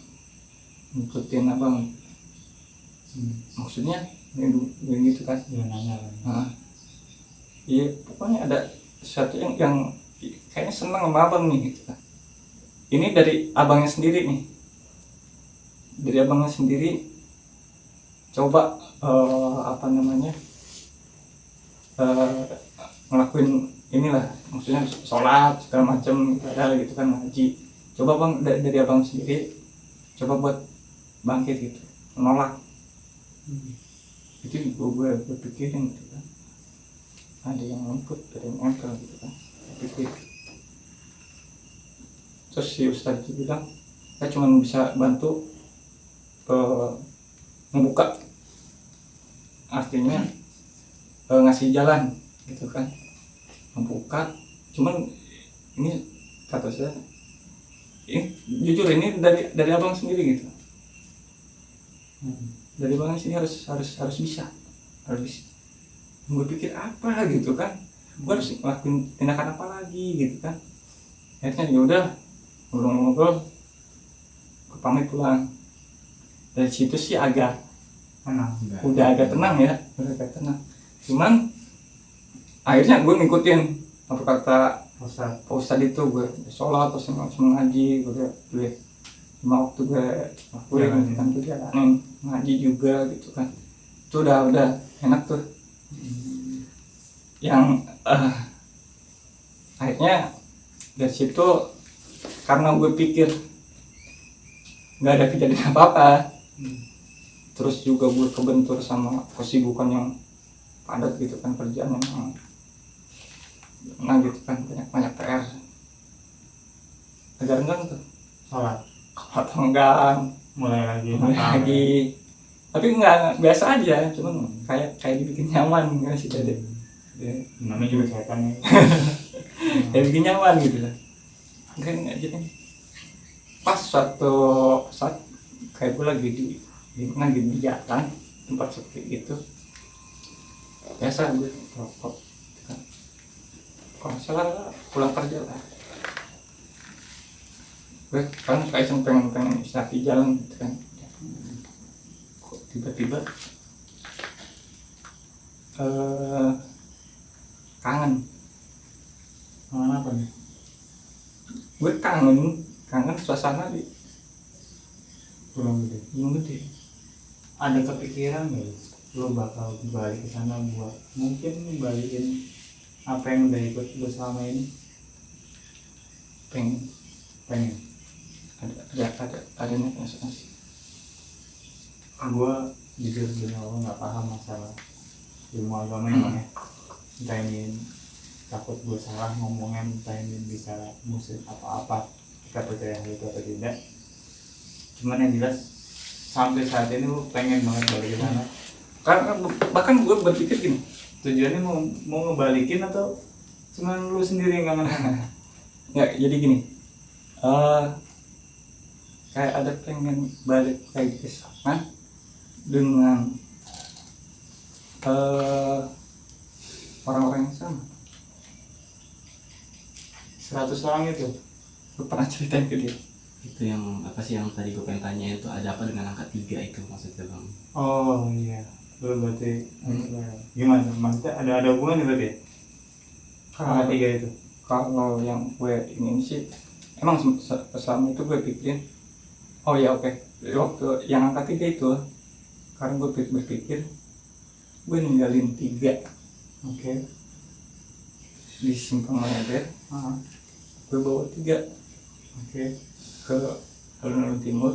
ngikutin abang. Maksudnya yang gitu kan. Dia nanya kan. Nah, iya pokoknya ada sesuatu yang kayaknya senang sama abang nih gitu kan. Ini dari abangnya sendiri nih, dari abangnya sendiri coba apa namanya ngelakuin inilah, maksudnya sholat segala macam ibadah gitu kan, ngaji. Coba bang dari abang sendiri coba buat bangkit gitu, menolak. Itu gue pikirin gitu kan, ada yang ngikut, ada yang nempel gitu kan, pikir. Terus si Ustadz itu bilang saya cuma bisa bantu membuka, artinya ngasih jalan gitu kan, membuka. Cuman ini kata saya, ini jujur ini dari abang sendiri gitu. Dari abang sini harus bisa, harus bisa. Gue pikir apa gitu kan, gue harus ngelakuin tindakan apa lagi gitu kan. Akhirnya ya udah ngobrol-ngobrol, gue pamit pulang. Dari situ sih agak udah agak tenang ya, udah agak tenang. Cuman akhirnya gue ngikutin apa kata Pak Ustadz itu, gue sholat terus ngaji, gue lihat 5 waktu gue lakuin gitu kan, gue jalanin ngaji juga gitu kan. Itu udah enak tuh. Yang akhirnya dari situ, karena gue pikir nggak ada kejadian apa-apa, terus juga gue kebentur sama kesibukan yang padat gitu kan, kerjaan yang gitu kan, banyak PR. Agak renggang tuh Sholat mulai lagi. Tapi nggak biasa aja, cuman kayak dibikin nyaman nggak sih tadi. Namanya juga setan ya. Kayak bikin nyaman gitu lah. Nggak jadi pas suatu saat kayak gue lagi di jalan tempat sepi gitu, biasa gue rokok kan. Kalau salah pulang kerja lah, gue kan kayak pengen istirahat di jalan gitu kan. Kok tiba-tiba kangen apa nih? Gue kangen suasana di Gunung Gede. Gunung Gede. Ada kepikiran nggak lo bakal balik ke sana buat mungkin balikin apa yang udah ikut lo selama ini? Pengen ada nih sih. Gue jujur demi Allah nggak paham masalah ilmu agama namanya. Entah ini takut gue salah ngomongnya, entah ini bisa musik apa-apa, kita percaya hal itu atau tidak. Cuman yang jelas sampai saat ini lu pengen banget balik ke sana. Karena bahkan gue berpikir gini, Tujuannya mau ngebalikin atau cuman lu sendiri yang kangen? ya jadi gini, kayak ada pengen balik lagi ke sana dengan orang-orang yang sama. 100 orang itu. Gue pernah ceritain ke dia. Itu yang apa sih yang tadi gue pengen tanya, itu ada apa dengan angka 3 itu maksudnya bang? Oh iya, lu berarti gimana? Maksudnya ada hubungan nih berarti? Angka 3 itu? Kalau yang gue ingin sih, emang selama itu gue pikirin, oh ya oke. Waktu yang angka 3 itu, karena gue berpikir gue ninggalin 3 di Simpang Lebar, gue bawa 3 ke alun-alun timur,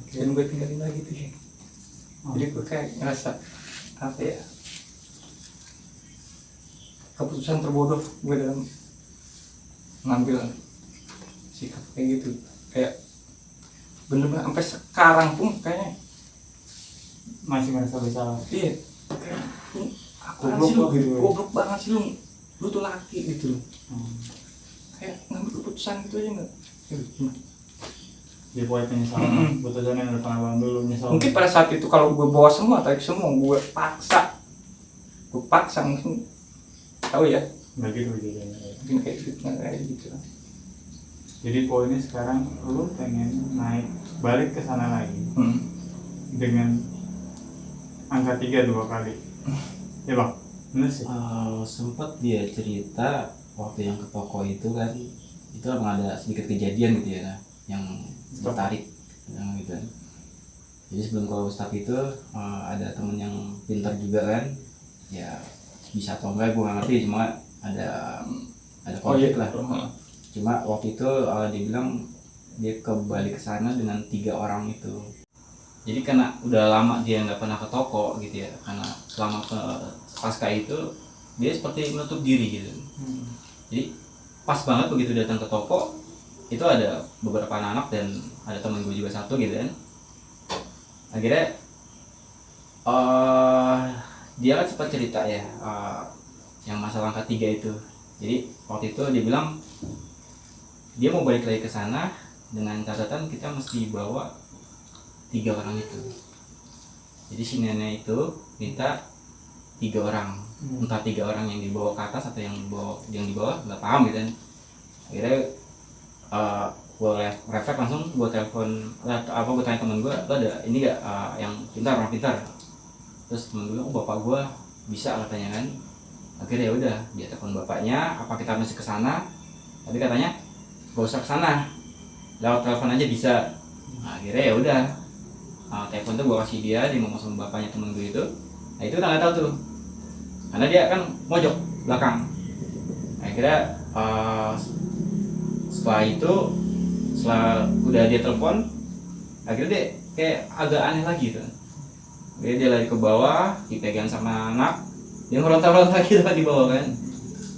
dan gue tinggalin lagi tuh. Jadi gue kayak ngerasa apa ya, keputusan terbodoh gue dalam ngambil sikap kayak gitu. Kayak bener-bener sampai sekarang pun kayaknya Masih merasa bersalah. iya, kayak goblok banget sih lu tuh laki gitu loh. Kayak ngambil keputusan gitu aja nggak. Dia poin penyesalan, keputusan yang udah pernah ambil lu nyesal. Mungkin pada saat itu kalau gue bawa semua, tarik semua, gue paksa mungkin tahu ya, nggak gitu kejadiannya. mungkin kayak gitu. Jadi poinnya sekarang lu pengen naik balik ke sana lagi dengan angka 3 2 kali. Ya bang, bener sih. Sempat dia cerita waktu yang ke toko itu kan, itu emang ada sedikit kejadian gitu ya, yang tertarik gitu kan. Jadi sebelum ke Ustadz itu ada temen yang pintar juga kan, ya bisa atau enggak gue nggak ngerti, cuma ada konflik lah. Cuma waktu itu dia bilang dia kembali ke sana dengan 3 orang itu. Jadi karena udah lama dia nggak pernah ke toko gitu ya, karena selama pasca itu dia seperti menutup diri gitu. Jadi pas banget begitu datang ke toko itu ada beberapa anak dan ada temen gue juga satu gitu kan. Akhirnya dia kan sempat cerita ya yang masalah angka 3 itu. Jadi waktu itu dia bilang dia mau balik lagi ke sana dengan catatan kita mesti bawa 3 orang itu. Jadi si nenek itu minta 3 orang, entah 3 orang yang dibawa ke atas atau yang di bawah nggak paham gitu kan. Akhirnya gue refleks langsung gue telepon gue tanya temen gue, lo ada ini gak yang pintar, orang pintar. Terus temen gue, bapak gue bisa katanya kan. Akhirnya ya udah dia telepon bapaknya, apa kita masih ke sana? Tapi katanya gak usah ke sana, lewat telepon aja bisa. Nah, akhirnya ya udah telepon tuh gue kasih dia ngomong sama bapaknya temen gue itu. Nah itu udah nggak tahu tuh, karena dia kan mojok belakang. Akhirnya setelah udah dia telepon, akhirnya dia kayak agak aneh lagi tuh. Dia lari ke bawah, dipegang sama anak, dia ngeronta-ronta gitu di bawah kan.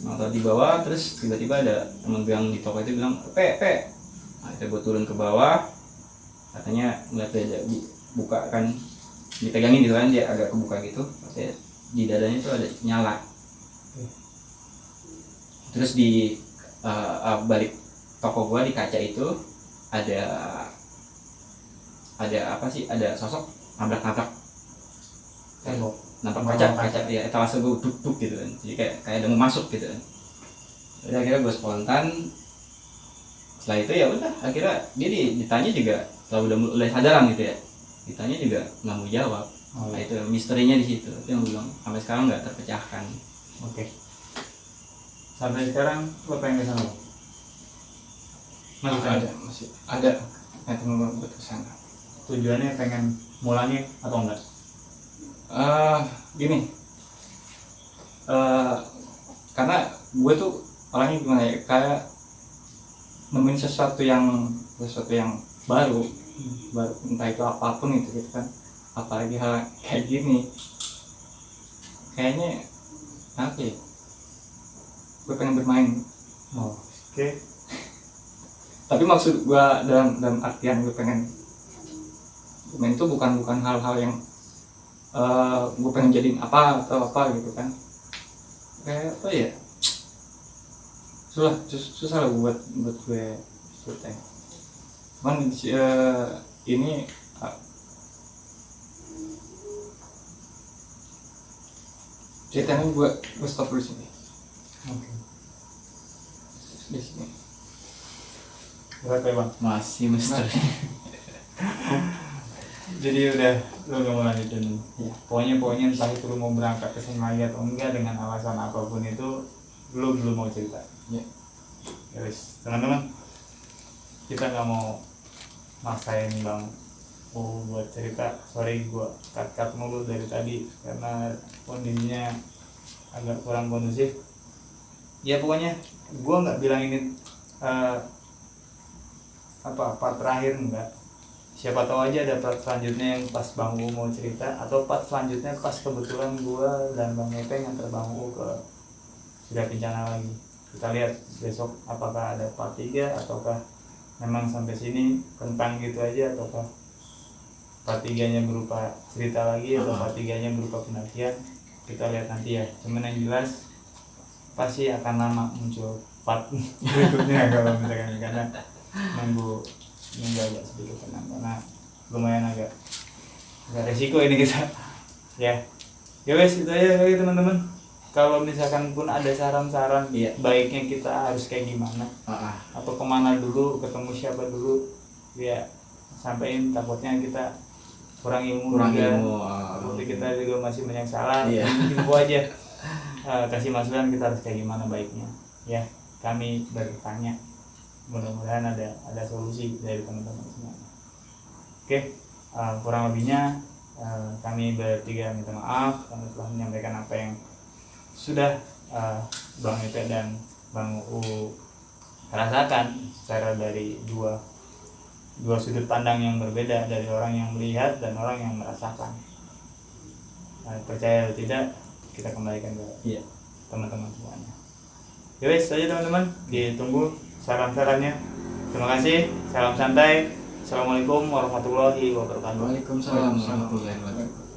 Nonton di bawah, terus tiba-tiba ada temen gue yang di toko itu bilang, pe. Nah itu gue turun ke bawah, katanya ngeliat dia buka kan, dipegangin gitu kan, dia agak kebuka gitu, katanya di dadanya itu ada nyala. Terus di balik toko gua di kaca itu ada apa sih, ada sosok nabrak Tembok, nabrak kaca ya, etalase gua duk gitu kan, jadi kayak ada mau masuk gitu kan. Jadi akhirnya gua spontan. Setelah itu ya udah, akhirnya dia ditanya juga setelah udah mulai sadaran gitu ya, ditanya juga nggak mau jawab. Nah itu misterinya di situ, itu yang gue bilang sampai sekarang nggak terpecahkan. Oke. Sampai sekarang lo pengen ke sana? Masih ada temen gue ke sana. Tujuannya pengen mulangnya atau enggak? Gini, karena gue tuh orangnya gimana ya, kayak nemuin sesuatu yang baru, entah itu apapun itu gitu kan, apalagi hal kayak gini, kayaknya apa ya, gue pengen bermain. Oke. Tapi maksud gue dalam artian gue pengen bermain itu bukan hal-hal yang gue pengen jadiin apa atau apa gitu kan, kayak apa ya, susah lah buat gue ceritain. Cuman ini ceritanya gue stop dulu sini. Oke. Di sini. Berapa ya bang? Masih misteri. Jadi udah lo gak mau lanjutin. Ya. Pokoknya entah itu lo mau berangkat ke sini lagi atau enggak, dengan alasan apapun itu lo belum mau cerita. Ya. Guys, teman-teman, kita nggak mau maksain bang buat cerita. Sorry gue cut mulu dari tadi karena kondisinya agak kurang kondusif. Ya pokoknya gue nggak bilang ini part terakhir, enggak. Siapa tahu aja ada part selanjutnya yang pas Bang U mau cerita, atau part selanjutnya pas kebetulan gue dan Bang Epe nganter Bang U ke Surya Kencana lagi. Kita lihat besok apakah ada part 3 ataukah memang sampai sini kentang gitu aja, ataukah part 3-nya berupa cerita lagi atau part 3-nya berupa pendakian. Kita lihat nanti ya. Cuman yang jelas pasti akan lama muncul part berikutnya kalau misalkan, karena nunggu agak sedikit tenang karena lumayan agak resiko ini kita. Ya guys, itu aja kali teman-teman. kalau misalkan pun ada saran-saran Iya. baiknya kita harus kayak gimana atau kemana dulu, ketemu siapa dulu, ya sampaikan, takutnya kita kurang ilmu kurang juga. ilmu. Takutnya kita juga masih banyak salah. Iya. Info aja. Kasih masukan kita harus kayak gimana baiknya. Ya, kami bertanya. Mudah-mudahan ada solusi dari teman-teman semua. Oke, kurang lebihnya kami bertiga minta maaf, kami telah menyampaikan apa yang sudah Bang Epe dan Bang U rasakan secara dari dua sudut pandang yang berbeda, dari orang yang melihat dan orang yang merasakan. Percaya atau tidak, kita kembalikan ke Iya. teman-teman semuanya. Ya wes, saja teman-teman, ditunggu saran-sarannya. Terima kasih, salam santai. Assalamualaikum warahmatullahi wabarakatuh. Waalaikumsalam warahmatullahi wabarakatuh.